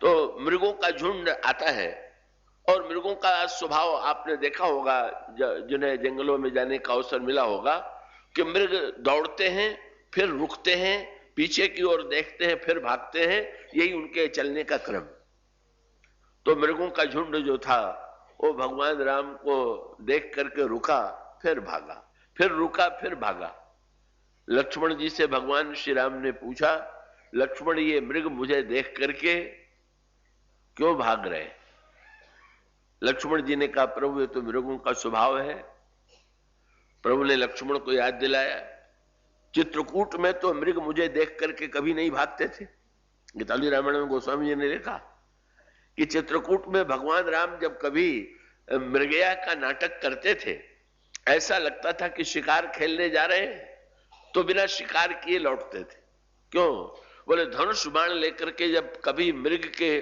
A: तो मृगों का झुंड आता है, और मृगों का स्वभाव आपने देखा होगा, जिन्हें जंगलों में जाने का अवसर मिला होगा, कि मृग दौड़ते हैं, फिर रुकते हैं, पीछे की ओर देखते हैं, फिर भागते हैं, यही उनके चलने का क्रम। तो मृगों का झुंड जो था वो भगवान राम को देख करके रुका, फिर भागा, फिर रुका, फिर भागा। लक्ष्मण जी से भगवान श्री राम ने पूछा, लक्ष्मण ये मृग मुझे देख करके क्यों भाग रहे? लक्ष्मण जी ने कहा, प्रभु ये तो मृगों का स्वभाव है। प्रभु ने लक्ष्मण को याद दिलाया, चित्रकूट में तो मृग मुझे देख करके कभी नहीं भागते थे। गीतावली रामायण में गोस्वामी जी ने लिखा कि चित्रकूट में भगवान राम जब कभी मृगया का नाटक करते थे, ऐसा लगता था कि शिकार खेलने जा रहे हैं, तो बिना शिकार किए लौटते थे। क्यों? बोले धनुष बाण लेकर के जब कभी मृग के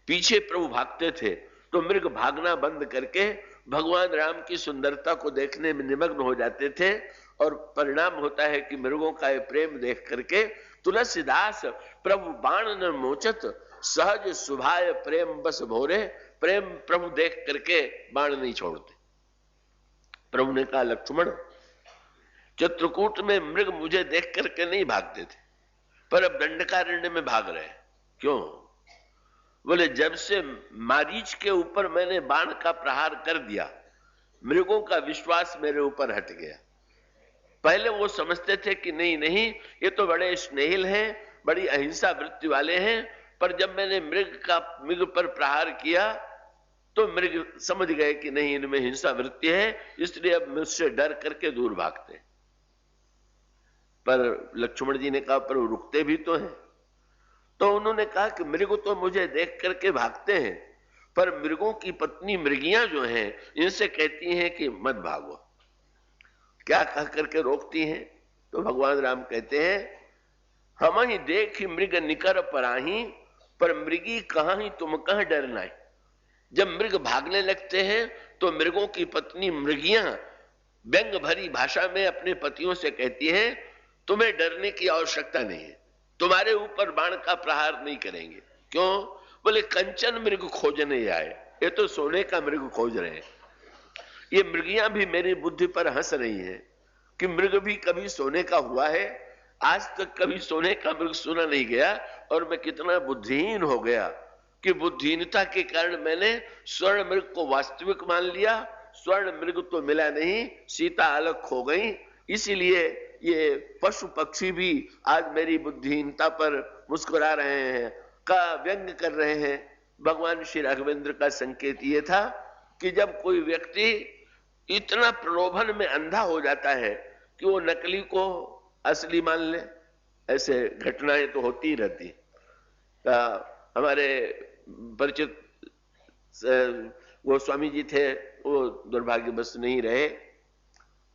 A: पीछे प्रभु भागते थे तो मृग भागना बंद करके भगवान राम की सुंदरता को देखने में निमग्न हो जाते थे, और परिणाम होता है कि मृगों का ये प्रेम देख करके तुलसीदास प्रभु बाण न मोचत, सहज सुभाय प्रेम बस भोरे। प्रेम प्रभु देख करके बाण नहीं छोड़ते। प्रभु ने कहा, लक्ष्मण चित्रकूट में मृग मुझे देख करके नहीं भागते थे, पर अब दंडकारण्य में भाग रहे। क्यों? बोले जब से मारीच के ऊपर मैंने बाण का प्रहार कर दिया, मृगों का विश्वास मेरे ऊपर हट गया। पहले वो समझते थे कि नहीं नहीं, ये तो बड़े स्नेहिल हैं, बड़ी अहिंसा वृत्ति वाले हैं, पर जब मैंने मृग पर प्रहार किया तो मृग समझ गए कि नहीं, इनमें हिंसा वृत्ति है, इसलिए अब मुझसे डर करके दूर भागते। पर लक्ष्मण जी ने कहा, पर रुकते भी तो हैं। तो उन्होंने कहा कि मृग तो मुझे देख करके भागते हैं, पर मृगों की पत्नी मृगियां जो हैं इनसे कहती हैं कि मत भागो। क्या कह करके रोकती हैं? तो भगवान राम कहते हैं, हम ही देख ही मृग निकर पराही, पर मृगी कहां ही तुम कह डरना है। जब मृग भागने लगते हैं तो मृगों की पत्नी मृगियां व्यंग भरी भाषा में अपने पतियों से कहती हैं, तुम्हें डरने की आवश्यकता नहीं है, तुम्हारे ऊपर बाण का प्रहार नहीं करेंगे। क्यों? बोले कंचन मृग खोजने आए, ये तो सोने का मृग खोज रहे हैं। ये मृगियां भी मेरी बुद्धि पर हंस रही हैं कि मृग भी कभी सोने का हुआ है, आज तक कभी सोने का मृग सुना नहीं गया, और मैं कितना बुद्धिहीन हो गया कि बुद्धिहीनता के कारण मैंने स्वर्ण मृग को वास्तविक मान लिया। स्वर्ण मृग तो मिला नहीं, सीता अलग खो गई। इसीलिए ये पशु पक्षी भी आज मेरी बुद्धिहीनता पर मुस्कुरा रहे हैं, का व्यंग कर रहे हैं। भगवान श्री राघवेंद्र का संकेत ये था कि जब कोई व्यक्ति इतना प्रलोभन में अंधा हो जाता है कि वो नकली को असली मान ले, ऐसे घटनाएं तो होती रहती। हमारे परिचित वो स्वामी जी थे, वो दुर्भाग्यवश नहीं रहे,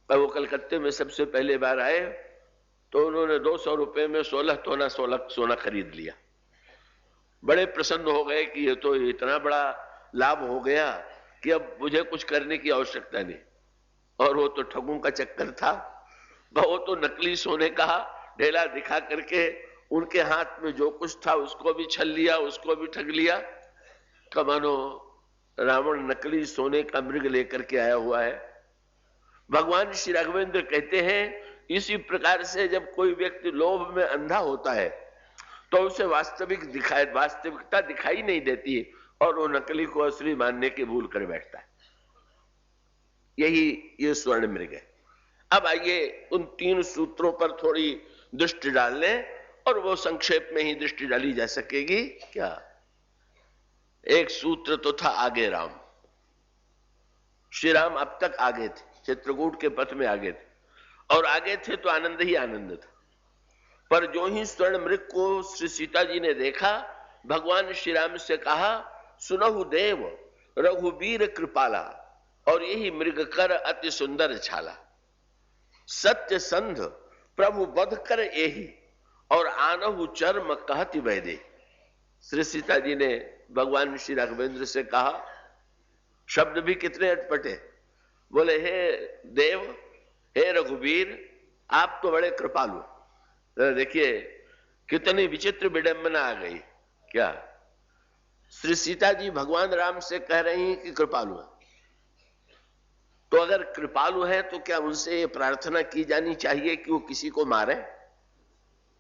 A: पर वो कलकत्ते में सबसे पहले बार आए तो उन्होंने 200 रुपए में 16 तोला सोना खरीद लिया। बड़े प्रसन्न हो गए कि ये तो इतना बड़ा लाभ हो गया कि अब मुझे कुछ करने की आवश्यकता नहीं। और वो तो ठगों का चक्कर था, वो तो नकली सोने का ढेला दिखा करके उनके हाथ में जो कुछ था उसको भी छल लिया, उसको भी ठग लिया। तो मानो रावण नकली सोने का मृग लेकर के आया हुआ है। भगवान श्री राघवेंद्र कहते हैं इसी प्रकार से जब कोई व्यक्ति लोभ में अंधा होता है तो उसे वास्तविकता दिखाई नहीं देती और वो नकली को असली मानने की भूल कर बैठता है। यही ये स्वर्ण मृग है। अब आइए उन 3 सूत्रों पर थोड़ी दृष्टि डाल लें और वो संक्षेप में ही दृष्टि डाली जा सकेगी। क्या एक सूत्र तो था आगे राम, श्री राम अब तक आगे थे, चित्रकूट के पथ में आगे थे, और आगे थे तो आनंद ही आनंद था। पर जो ही स्वर्ण मृग को श्री सीता जी ने देखा, भगवान श्री राम से कहा, सुनहु देव रघुबीर कृपाला, और यही मृग कर अति सुंदर छाला। सत्य संध प्रभु बध कर यही, और आनहु चर्म कहति वैदे। श्री सीता जी ने भगवान श्री राघवेंद्र से कहा, शब्द भी कितने अटपटे, बोले हे देव, हे रघुवीर, आप तो बड़े कृपालु। देखिए कितनी विचित्र विडंबना आ गई। क्या श्री सीता जी भगवान राम से कह रही हैं कि कृपालु है, तो अगर कृपालु है तो क्या उनसे ये प्रार्थना की जानी चाहिए कि वो किसी को मारे?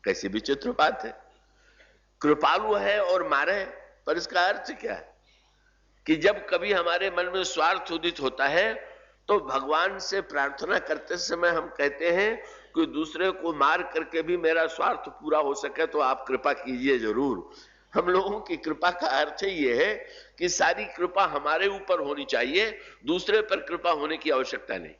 A: कैसी विचित्र बात है। कृपालु है और मारे, पर इसका अर्थ क्या है कि जब कभी हमारे मन में स्वार्थ उदित होता है तो भगवान से प्रार्थना करते समय हम कहते हैं कि दूसरे को मार करके भी मेरा स्वार्थ पूरा हो सके तो आप कृपा कीजिए जरूर। हम लोगों की कृपा का अर्थ ये है कि सारी कृपा हमारे ऊपर होनी चाहिए, दूसरे पर कृपा होने की आवश्यकता नहीं।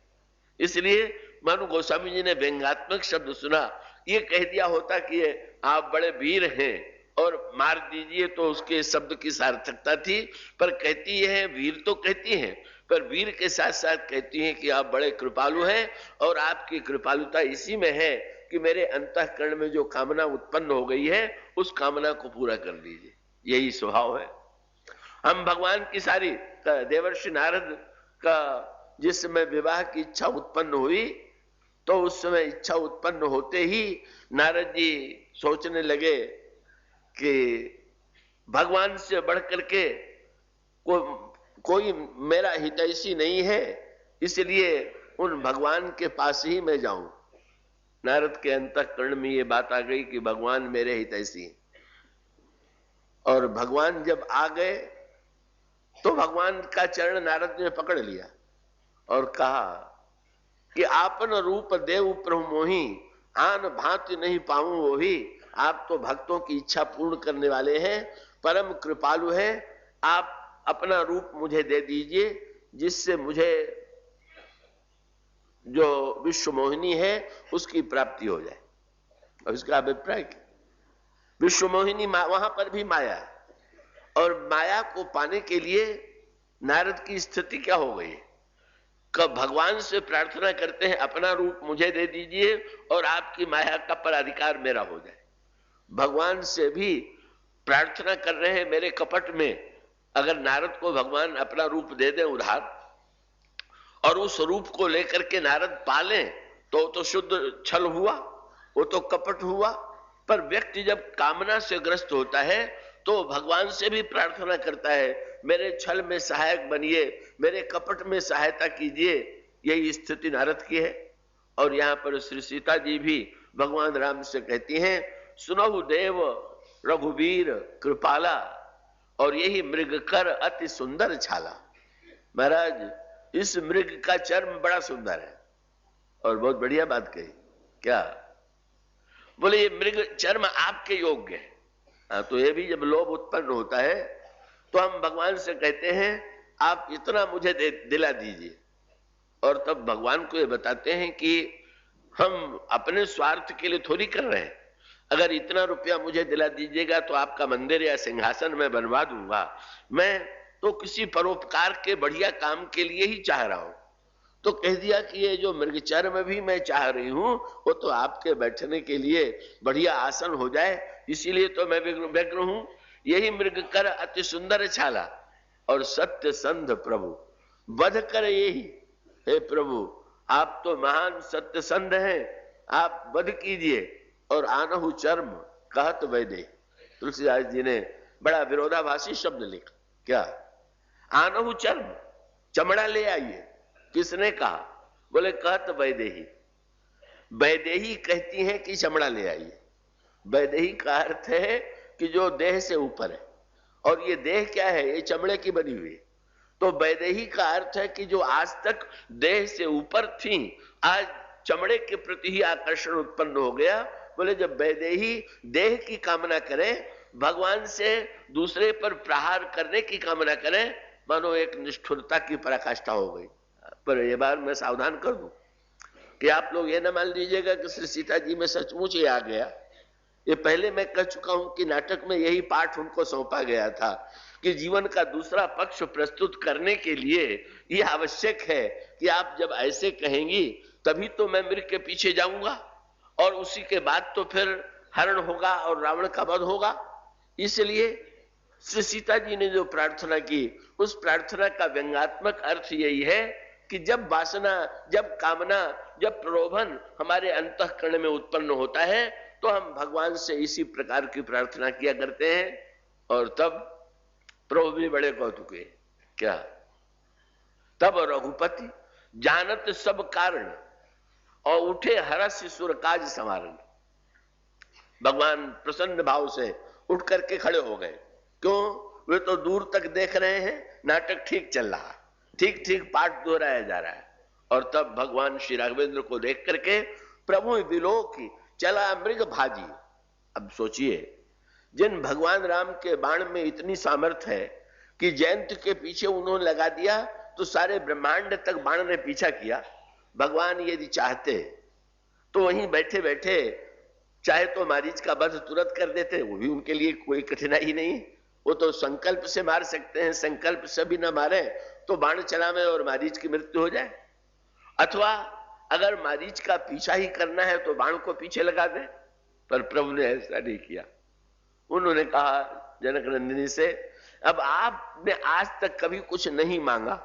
A: इसलिए मानो गोस्वामी जी ने व्यंग्यात्मक शब्द सुना, ये कह दिया होता कि आप बड़े वीर हैं और मार दीजिए तो उसके शब्द की सार्थकता थी, पर कहती है वीर तो कहती हैं, पर वीर के साथ साथ कहती हैं कि आप बड़े कृपालु हैं और आपकी कृपालुता इसी में है कि मेरे अंतःकरण में जो कामना उत्पन्न हो गई है उस कामना को पूरा कर दीजिए। यही स्वभाव है। हम भगवान की सारी देवर्षि नारद का जिस समय विवाह की इच्छा उत्पन्न हुई तो उस समय इच्छा उत्पन्न होते ही नारद जी सोचने लगे कि भगवान से बढ़ करके कोई मेरा हितैषी नहीं है, इसलिए उन भगवान के पास ही मैं जाऊं। नारद के अंतःकरण में ये बात आ गई कि भगवान मेरे हितैषी हैं। और भगवान जब आ गए तो भगवान का चरण नारद ने पकड़ लिया और कहा कि आपन रूप देव प्रभु मोही, आन भांति नहीं पाऊं वही। आप तो भक्तों की इच्छा पूर्ण करने वाले हैं, परम कृपालु हैं। आप अपना रूप मुझे दे दीजिए जिससे मुझे जो विश्व मोहिनी है उसकी प्राप्ति हो जाए। और इसका अभिप्राय विश्व मोहिनी वहां पर भी माया है, और माया को पाने के लिए नारद की स्थिति क्या हो गई? कब भगवान से प्रार्थना करते हैं अपना रूप मुझे दे दीजिए और आपकी माया का पराधिकार मेरा हो जाए। भगवान से भी प्रार्थना कर रहे हैं मेरे कपट में। अगर नारद को भगवान अपना रूप दे दें उधार और उस रूप को लेकर के नारद पालें तो शुद्ध छल हुआ, वो तो कपट हुआ। पर व्यक्ति जब कामना से ग्रस्त होता है तो भगवान से भी प्रार्थना करता है, मेरे छल में सहायक बनिए, मेरे कपट में सहायता कीजिए। यही स्थिति नारद की है। और यहां पर श्री सीता जी भी भगवान राम से कहती हैं, सुनहु देव रघुवीर कृपाला, और यही मृग कर अति सुंदर छाला। महाराज इस मृग का चर्म बड़ा सुंदर है। और बहुत बढ़िया बात कही। क्या बोले? ये मृग चर्म आपके योग्य है। हाँ, तो ये भी जब लोभ उत्पन्न होता है तो हम भगवान से कहते हैं आप इतना मुझे दिला दीजिए, और तब भगवान को ये बताते हैं कि हम अपने स्वार्थ के लिए थोड़ी कर रहे हैं, अगर इतना रुपया मुझे दिला दीजिएगा तो आपका मंदिर या सिंहासन मैं बनवा दूंगा। मैं तो किसी परोपकार के बढ़िया काम के लिए ही चाह रहा हूं। तो कह दिया कि ये जो मृगचर में भी मैं चाह रही हूं वो तो आपके बैठने के लिए बढ़िया आसन हो जाए, इसीलिए तो मैं व्यग्र हूं। यही मृग कर अति सुंदर छाला और सत्य संध प्रभु वध कर यही। हे प्रभु, आप तो महान सत्य संध हैं, आप वध कीजिए। और आनहु चर्म कहत वैदे। तुलसीदास जी ने बड़ा विरोधाभासी शब्द लिखा। क्या? आनहु चर्म, चमड़ा ले आइए। किसने कहा? बोले कहत वैदेही। वैदेही कहती हैं कि चमड़ा ले आइए। वैदेही का अर्थ है कि जो देह से ऊपर है, और ये देह क्या है? ये चमड़े की बनी हुई। तो वैदेही का अर्थ है कि जो आज तक देह से ऊपर थी, आज चमड़े के प्रति ही आकर्षण उत्पन्न हो गया। बोले जब वैदेही देह की कामना करे, भगवान से दूसरे पर प्रहार करने की कामना करे, मानो एक निष्ठुरता की पराकाष्ठा हो गई। पर ये बार मैं सावधान कर दूं कि आप लोग ये न मान लीजिएगा कि श्री सीता जी में सचमुच ये आ गया। ये पहले मैं कह चुका हूं कि नाटक में यही पाठ उनको सौंपा गया था कि जीवन का दूसरा पक्ष प्रस्तुत करने के लिए यह आवश्यक है कि आप जब ऐसे कहेंगी तभी तो मैं मृग के पीछे जाऊंगा, और उसी के बाद तो फिर हरण होगा और रावण का वध होगा। इसलिए श्री सीता जी ने जो प्रार्थना की, उस प्रार्थना का व्यंग्यात्मक अर्थ यही है कि जब वासना, जब कामना, जब प्रलोभन हमारे अंतःकरण में उत्पन्न होता है तो हम भगवान से इसी प्रकार की प्रार्थना किया करते हैं। और तब प्रभु भी बड़े कौतुके। क्या? तब रघुपति जानत सब कारण और उठे हरस सुर काज संवारन। भगवान प्रसन्न भाव से उठ करके खड़े हो गए। क्यों? वे तो दूर तक देख रहे हैं, नाटक ठीक चल रहा, ठीक ठीक पाठ दोहराया जा रहा है। और तब भगवान श्री राघवेंद्र को देख करके प्रभु विलोक चला मृग भाजी। अब सोचिए, जिन भगवान राम के बाण में इतनी सामर्थ्य है कि जयंत के पीछे उन्होंने लगा दिया तो सारे ब्रह्मांड तक बाण ने पीछा किया। भगवान यदि चाहते तो वहीं बैठे बैठे चाहे तो मारीच का वध तुरंत कर देते, वो भी उनके लिए कोई कठिनाई नहीं। वो तो संकल्प से मार सकते हैं, संकल्प से भी ना मारे तो बाण चलावे और मारीच की मृत्यु हो जाए। अथवा अगर मारीच का पीछा ही करना है तो बाण को पीछे लगा दे। पर प्रभु ने ऐसा नहीं किया। उन्होंने कहा जनक नंदिनी से, अब आपने आज तक कभी कुछ नहीं मांगा,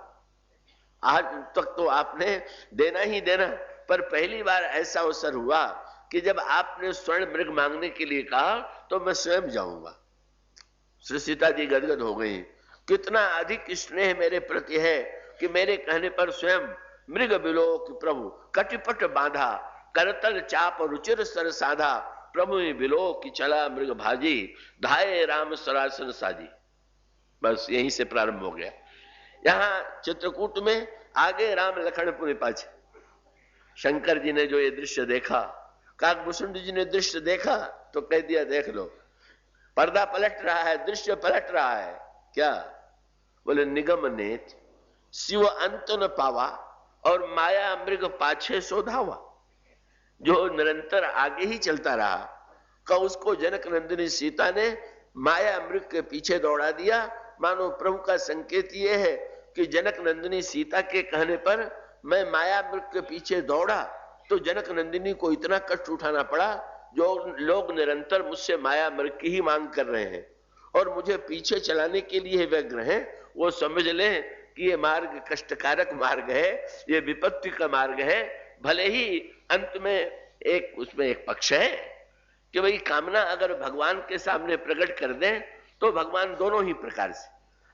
A: आज तक तो आपने देना ही देना, पर पहली बार ऐसा अवसर हुआ कि जब आपने स्वर्ण मृग मांगने के लिए कहा तो मैं स्वयं जाऊंगा। श्री सीता जी गदगद हो गई। कितना अधिक स्नेह मेरे प्रति है कि मेरे कहने पर स्वयं मृग बिलोक प्रभु कटिपट बांधा, करतल चाप रुचिर सर साधा, प्रभु बिलोक चला मृग भाजी, धाये राम सरासन साजी। बस यहीं से प्रारंभ हो गया। यहां चित्रकूट में आगे राम लखन पुनि पाछे। शंकर जी ने जो ये दृश्य देखा, काकभूषण जी ने दृश्य देखा तो कह दिया देख लो, पर्दा पलट रहा है, दृश्य पलट रहा है। क्या? बोले निगम नेत शिव अंत न पावा और माया मृग पाछे सो धावा। जो निरंतर आगे ही चलता रहा, का उसको जनक नंदिनी सीता ने माया मृग के पीछे दौड़ा दिया। मानो प्रभु का संकेत यह है कि जनक नंदिनी सीता के कहने पर मैं माया मृग के पीछे दौड़ा तो जनक नंदिनी को इतना कष्ट उठाना पड़ा। जो लोग निरंतर मुझसे माया मृग की ही मांग कर रहे हैं और मुझे पीछे चलाने के लिए व्यग्र हैं, वो समझ लें कि ये मार्ग कष्टकारक मार्ग है, ये विपत्ति का मार्ग है। भले ही अंत में उसमें एक पक्ष है कि भाई कामना अगर भगवान के सामने प्रकट कर दें तो भगवान दोनों ही प्रकार से,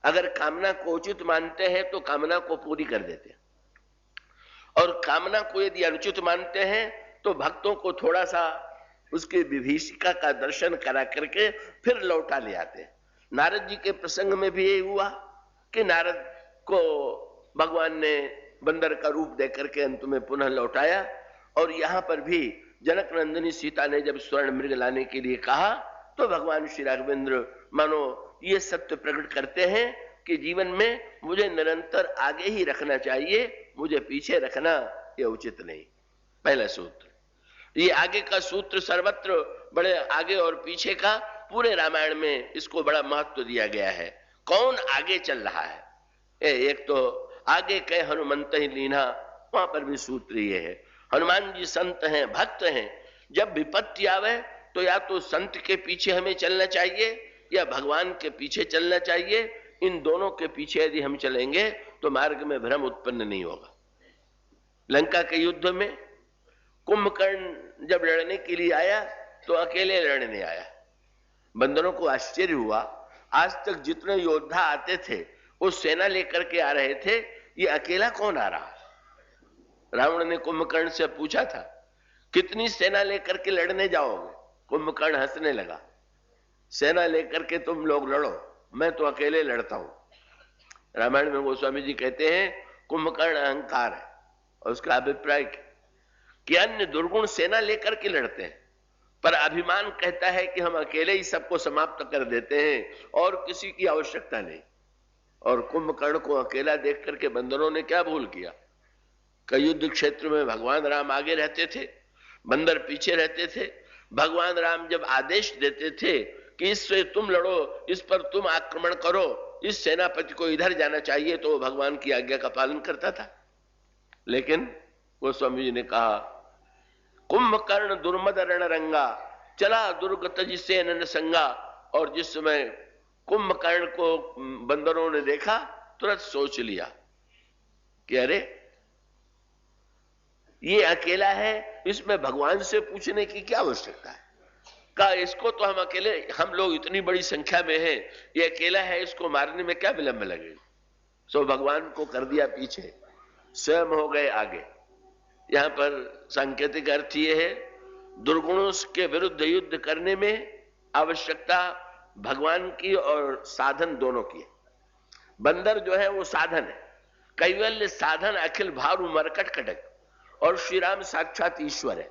A: अगर कामना को उचित मानते हैं तो कामना को पूरी कर देते हैं, और कामना को यदि अनुचित मानते हैं तो भक्तों को थोड़ा सा उसके विभीषिका का दर्शन करा करके फिर लौटा ले आते। नारद जी के प्रसंग में भी यही हुआ कि नारद को भगवान ने बंदर का रूप दे करके अंत में पुनः लौटाया। और यहां पर भी जनक नंदिनी सीता ने जब स्वर्ण मृग लाने के लिए कहा तो भगवान श्री राघवेंद्र मानो ये सत्य प्रकट करते हैं कि जीवन में मुझे निरंतर आगे ही रखना चाहिए, मुझे पीछे रखना यह उचित नहीं। पहला सूत्र। ये आगे का सूत्र सर्वत्र बड़े आगे और पीछे का पूरे रामायण में इसको बड़ा महत्व दिया गया है। कौन आगे चल रहा है? एक तो आगे के हनुमंत ही लीना, वहां पर भी सूत्र ये है। हनुमान जी संत हैं, भक्त हैं। जब विपत्ति आवे तो या तो संत के पीछे हमें चलना चाहिए या भगवान के पीछे चलना चाहिए। इन दोनों के पीछे यदि हम चलेंगे तो मार्ग में भ्रम उत्पन्न नहीं होगा। लंका के युद्ध में कुंभकर्ण जब लड़ने के लिए आया तो अकेले लड़ने आया। बंदरों को आश्चर्य हुआ, आज तक जितने योद्धा आते थे वो सेना लेकर के आ रहे थे, ये अकेला कौन आ रहा? रावण ने कुंभकर्ण से पूछा था, कितनी सेना लेकर के लड़ने जाओगे? कुंभकर्ण हंसने लगा, सेना लेकर के तुम लोग लड़ो, मैं तो अकेले लड़ता हूं। रामायण में गोस्वामी जी कहते हैं कुंभकर्ण अहंकार है, और उसका अभिप्राय कि अन्य दुर्गुण सेना लेकर के लड़ते हैं, पर अभिमान कहता है कि हम अकेले ही सबको समाप्त कर देते हैं और किसी की आवश्यकता नहीं। और कुंभकर्ण को अकेला देख करके बंदरों ने क्या भूल किया? कई युद्ध क्षेत्र में भगवान राम आगे रहते थे, बंदर पीछे रहते थे। भगवान राम जब आदेश देते थे कि इससे तुम लड़ो, इस पर तुम आक्रमण करो, इस सेनापति को इधर जाना चाहिए, तो भगवान की आज्ञा का पालन करता था। लेकिन गोस्वामी जी ने कहा, कुंभकर्ण दुर्मद रण रंगा, चला दुर्ग तज से नन संगा। और जिस समय कुंभकर्ण को बंदरों ने देखा, तुरंत सोच लिया कि अरे ये अकेला है, इसमें भगवान से पूछने की क्या आवश्यकता है? कहा इसको तो हम अकेले, हम लोग इतनी बड़ी संख्या में हैं, ये अकेला है, इसको मारने में क्या विलंब लगेगा? सो भगवान को कर दिया पीछे, स्वयं हो गए आगे। यहां पर सांकेतिक अर्थ ये है, दुर्गुणों के विरुद्ध युद्ध करने में आवश्यकता भगवान की और साधन दोनों की है। बंदर जो है वो साधन है, कैवल्य साधन अखिल भारू मरकट कटक, और श्री राम साक्षात ईश्वर है।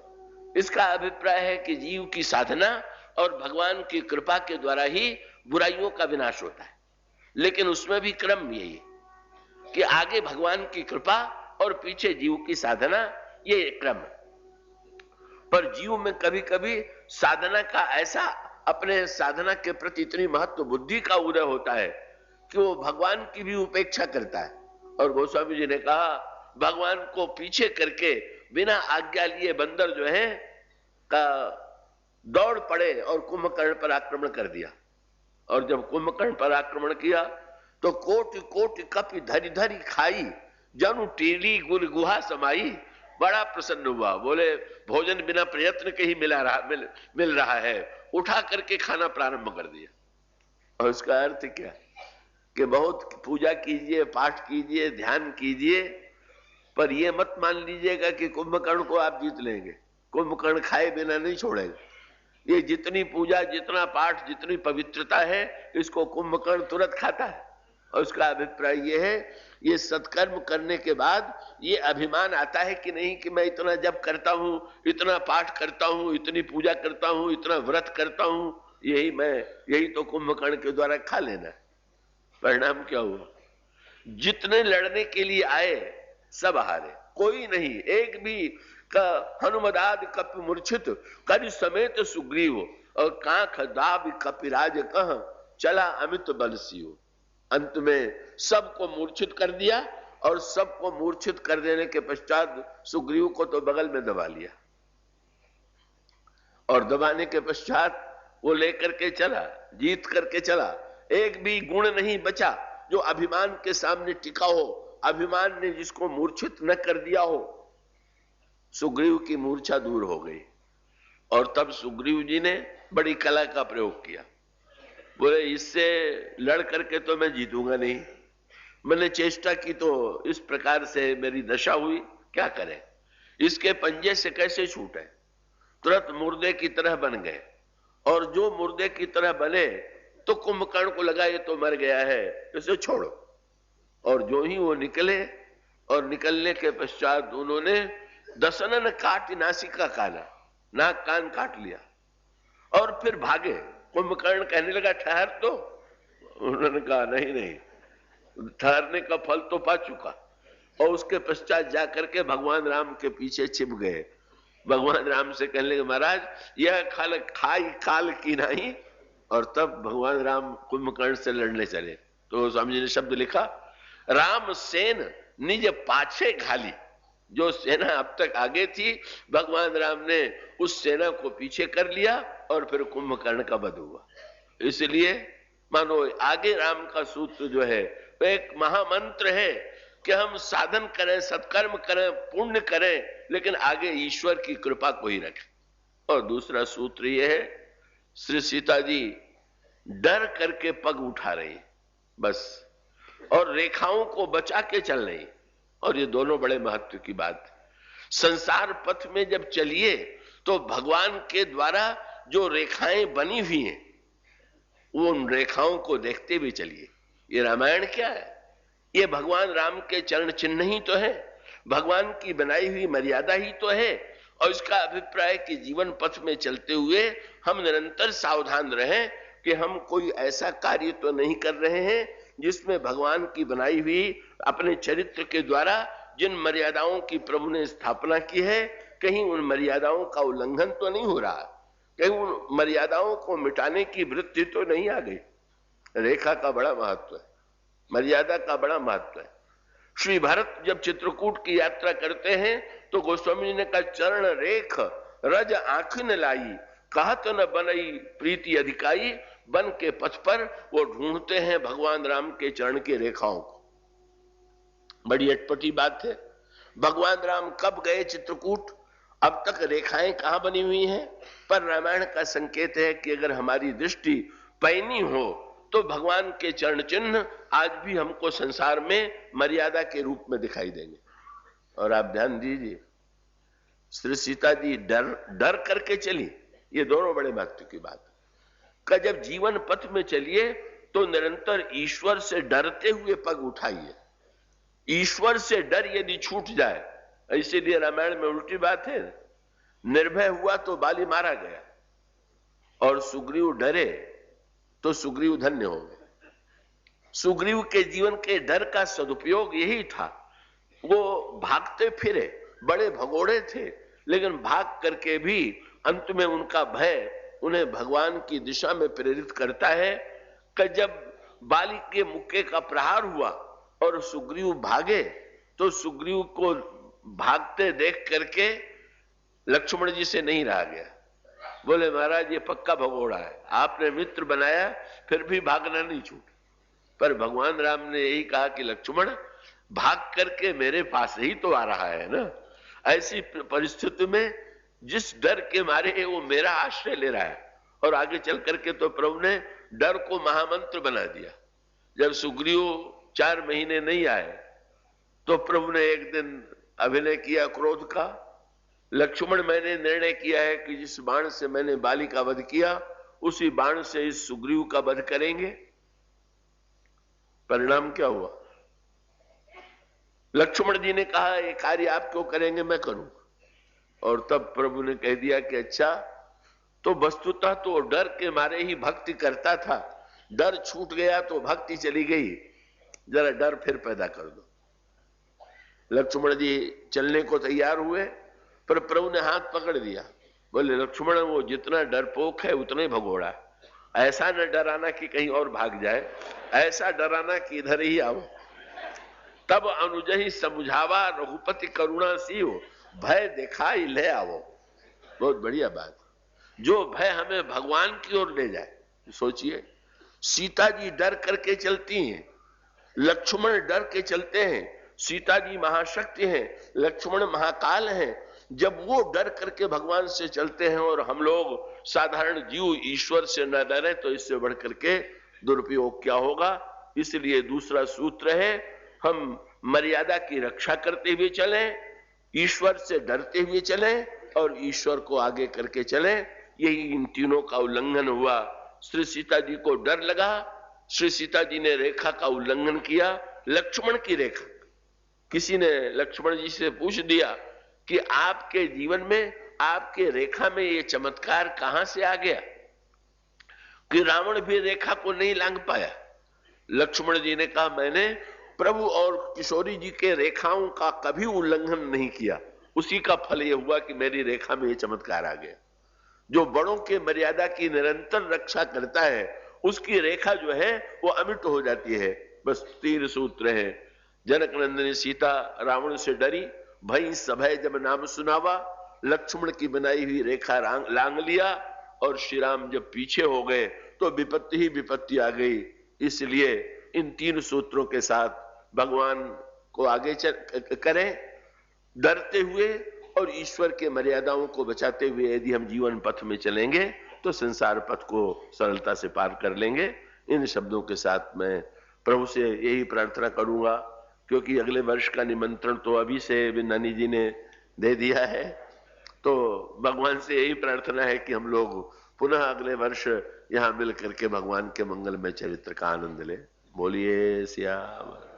A: इसका अभिप्राय है कि जीव की साधना और भगवान की कृपा के द्वारा ही बुराइयों का विनाश होता है। लेकिन उसमें भी क्रम यही है कि आगे भगवान की कृपा और पीछे जीव की साधना, ये क्रम है। पर जीव में कभी कभी साधना का ऐसा, अपने साधना के प्रति इतनी महत्व बुद्धि का उदय होता है कि वो भगवान की भी उपेक्षा करता है। और गोस्वामी जी ने कहा, भगवान को पीछे करके बिना आज्ञा लिए बंदर जो है का दौड़ पड़े और कुंभकर्ण पर आक्रमण कर दिया। और जब कुंभकर्ण पर आक्रमण किया तो कोटि कोटि कपि धरि धरि खाई, जनु टीली गुल गुहा समाई। बड़ा प्रसन्न हुआ, बोले भोजन बिना प्रयत्न के ही मिल रहा है, उठा करके खाना प्रारंभ कर दिया। और उसका अर्थ क्या? कि बहुत पूजा कीजिए, पाठ कीजिए, ध्यान कीजिए, पर यह मत मान लीजिएगा कि कुंभकर्ण को आप जीत लेंगे। कुंभकर्ण खाए बिना नहीं छोड़ेगा। ये जितनी पूजा, जितना पाठ, जितनी पवित्रता है, इसको कुंभकर्ण तुरंत खाता है। और उसका अभिप्राय यह है, ये सत्कर्म करने के बाद ये अभिमान आता है कि नहीं कि मैं इतना जप करता हूं, इतना पाठ करता हूं, इतनी पूजा करता हूं, इतना व्रत करता हूं, यही तो कुंभकर्ण के द्वारा खा लेना है। परिणाम क्या हुआ? जितने लड़ने के लिए आए सब हारे, कोई नहीं, एक भी का हनुमदाद कप मूर्छित कर समेत सुग्रीव, और कांख दाब कपिराज कह चला अमित बल सियो। अंत में सबको मूर्छित कर दिया, और सबको मूर्छित कर देने के पश्चात सुग्रीव को तो बगल में दबा लिया, और दबाने के पश्चात वो लेकर के चला, जीत करके चला। एक भी गुण नहीं बचा जो अभिमान के सामने टिका हो, अभिमान ने जिसको मूर्छित न कर दिया हो। सुग्रीव की मूर्छा दूर हो गई, और तब सुग्रीव जी ने बड़ी कला का प्रयोग किया। बोले इससे लड़ करके तो मैं जीतूंगा नहीं, मैंने चेष्टा की तो इस प्रकार से मेरी दशा हुई, क्या करें, इसके पंजे से कैसे छूटे। तुरंत मुर्दे की तरह बन गए, और जो मुर्दे की तरह बने तो कुंभकर्ण को लगा ये तो मर गया है, इसे छोड़ो। और जो ही वो निकले, और निकलने के पश्चात उन्होंने दसनन काट नासिका काना, नाक कान काट लिया, और फिर भागे। कुंभकर्ण कहने लगा ठहर तो, उन्होंने कहा नहीं नहीं, ठहरने का फल तो पा चुका। और उसके पश्चात जाकर के भगवान राम के पीछे छिप गए। भगवान राम से कहने लगे महाराज यह खाल खाई काल की नहीं, और तब भगवान राम कुंभकर्ण से लड़ने चले। तो स्वामी जी ने शब्द लिखा, राम सेन निज पाछे घाली। जो सेना अब तक आगे थी, भगवान राम ने उस सेना को पीछे कर लिया और फिर कुंभकर्ण का वध हुआ। इसलिए मानो आगे राम का सूत्र जो है वो एक महामंत्र है कि हम साधन करें, सत्कर्म करें, पुण्य करें, लेकिन आगे ईश्वर की कृपा को ही रखें। और दूसरा सूत्र यह है, श्री सीता जी डर करके पग उठा रही बस, और रेखाओं को बचा के चल रही, और ये दोनों बड़े महत्व की बात है। संसार पथ में जब चलिए तो भगवान के द्वारा जो रेखाएं बनी हुई हैं वो उन रेखाओं को देखते भी चलिए। ये रामायण क्या है? ये भगवान राम के चरण चिन्ह ही तो है, भगवान की बनाई हुई मर्यादा ही तो है। और इसका अभिप्राय कि जीवन पथ में चलते हुए हम निरंतर सावधान रहें कि हम कोई ऐसा कार्य तो नहीं कर रहे हैं जिसमें भगवान की बनाई हुई अपने चरित्र के द्वारा जिन मर्यादाओं की प्रभु ने स्थापना की है, कहीं उन मर्यादाओं का उल्लंघन तो नहीं हो रहा, कहीं उन मर्यादाओं को मिटाने की वृत्ति तो नहीं आ गई। रेखा का बड़ा महत्व है, मर्यादा का बड़ा महत्व है। श्री भरत जब चित्रकूट की यात्रा करते हैं तो गोस्वामी जी ने कहा, चरण रेख रज आंख न लाई, कहत न बनई प्रीति अधिकाई। बन के पथ पर वो ढूंढते हैं भगवान राम के चरण की रेखाओं को। बड़ी अटपटी बात है, भगवान राम कब गए चित्रकूट, अब तक रेखाएं कहां बनी हुई हैं? पर रामायण का संकेत है कि अगर हमारी दृष्टि पैनी हो तो भगवान के चरण चिन्ह आज भी हमको संसार में मर्यादा के रूप में दिखाई देंगे। और आप ध्यान दीजिए, श्री सीता जी डर करके चली, ये दोनों बड़े महत्व की बात का। जब जीवन पथ में चलिए तो निरंतर ईश्वर से डरते हुए पग उठाइए। ईश्वर से डर यदि छूट जाए, इसीलिए रामायण में उल्टी बात है, निर्भय हुआ तो बाली मारा गया, और सुग्रीव डरे तो सुग्रीव धन्य हो गए। सुग्रीव के जीवन के डर का सदुपयोग यही था, वो भागते फिरे, बड़े भगोड़े थे, लेकिन भाग करके भी अंत में उनका भय उन्हें भगवान की दिशा में प्रेरित करता है कि जब बाली के मुक्के का प्रहार हुआ और सुग्रीव भागे तो सुग्रीव को भागते देख करके लक्ष्मण जी से नहीं रहा गया। बोले महाराज ये पक्का भगोड़ा है, आपने मित्र बनाया फिर भी भागना नहीं छूट। पर भगवान राम ने यही कहा कि लक्ष्मण भाग करके मेरे पास ही तो आ रहा है ना। ऐसी परिस्थिति में जिस डर के मारे वो मेरा आश्रय ले रहा है, और आगे चल करके तो प्रभु ने डर को महामंत्र बना दिया। जब सुग्रीव 4 महीने नहीं आए तो प्रभु ने एक दिन अभिनय किया क्रोध का, लक्ष्मण मैंने निर्णय किया है कि जिस बाण से मैंने बाली का वध किया उसी बाण से इस सुग्रीव का वध करेंगे। परिणाम क्या हुआ? लक्ष्मण जी ने कहा ये कार्य आप क्यों करेंगे, मैं करूं। और तब प्रभु ने कह दिया कि अच्छा, तो वस्तुतः तो डर के मारे ही भक्ति करता था, डर छूट गया तो भक्ति चली गई, जरा डर फिर पैदा कर दो। लक्ष्मण जी चलने को तैयार हुए, पर प्रभु ने हाथ पकड़ दिया, बोले लक्ष्मण वो जितना डरपोक है उतना ही भगोड़ा, ऐसा न डराना कि कहीं और भाग जाए, ऐसा डराना कि इधर ही आओ। तब अनुजहि समझावा रघुपति करुणा सीव, भय दिखाई ले आओ। बहुत बढ़िया बात, जो भय हमें भगवान की ओर ले जाए। सोचिए, सीता जी डर करके चलती हैं, लक्ष्मण डर के चलते हैं। सीता जी महाशक्ति हैं, लक्ष्मण महाकाल हैं। जब वो डर करके भगवान से चलते हैं और हम लोग साधारण जीव ईश्वर से न डरे तो इससे बढ़ करके दुरुपयोग क्या होगा। इसलिए दूसरा सूत्र है, हम मर्यादा की रक्षा करते हुए चलें, ईश्वर से डरते हुए चलें और ईश्वर को आगे करके चलें। यही इन तीनों का उल्लंघन हुआ। श्री सीता जी को डर लगा, श्री सीता जी ने रेखा का उल्लंघन किया, लक्ष्मण की रेखा। किसी ने लक्ष्मण जी से पूछ दिया कि आपके जीवन में, आपके रेखा में ये चमत्कार कहां से आ गया कि रावण भी रेखा को नहीं लांघ पाया। लक्ष्मण जी ने कहा मैंने प्रभु और किशोरी जी के रेखाओं का कभी उल्लंघन नहीं किया, उसी का फल ये हुआ कि मेरी रेखा में ये चमत्कार आ गया। जो बड़ों के मर्यादा की निरंतर रक्षा करता है उसकी रेखा जो है वो अमिट हो जाती है। बस 3 सूत्र हैं। जनक नंदिनी सीता रावण से डरी, भई सभय जब नाम सुनावा, लक्ष्मण की बनाई हुई रेखा लांग लिया, और श्री राम जब पीछे हो गए तो विपत्ति ही विपत्ति आ गई। इसलिए इन 3 सूत्रों के साथ भगवान को आगे करें, डरते हुए और ईश्वर के मर्यादाओं को बचाते हुए यदि हम जीवन पथ में चलेंगे तो संसार पथ को सरलता से पार कर लेंगे। इन शब्दों के साथ मैं प्रभु से यही प्रार्थना करूंगा, क्योंकि अगले वर्ष का निमंत्रण तो अभी से नानी जी ने दे दिया है, तो भगवान से यही प्रार्थना है कि हम लोग पुनः अगले वर्ष यहाँ मिल करके भगवान के मंगलमय चरित्र का आनंद लें। बोलिए श्याम।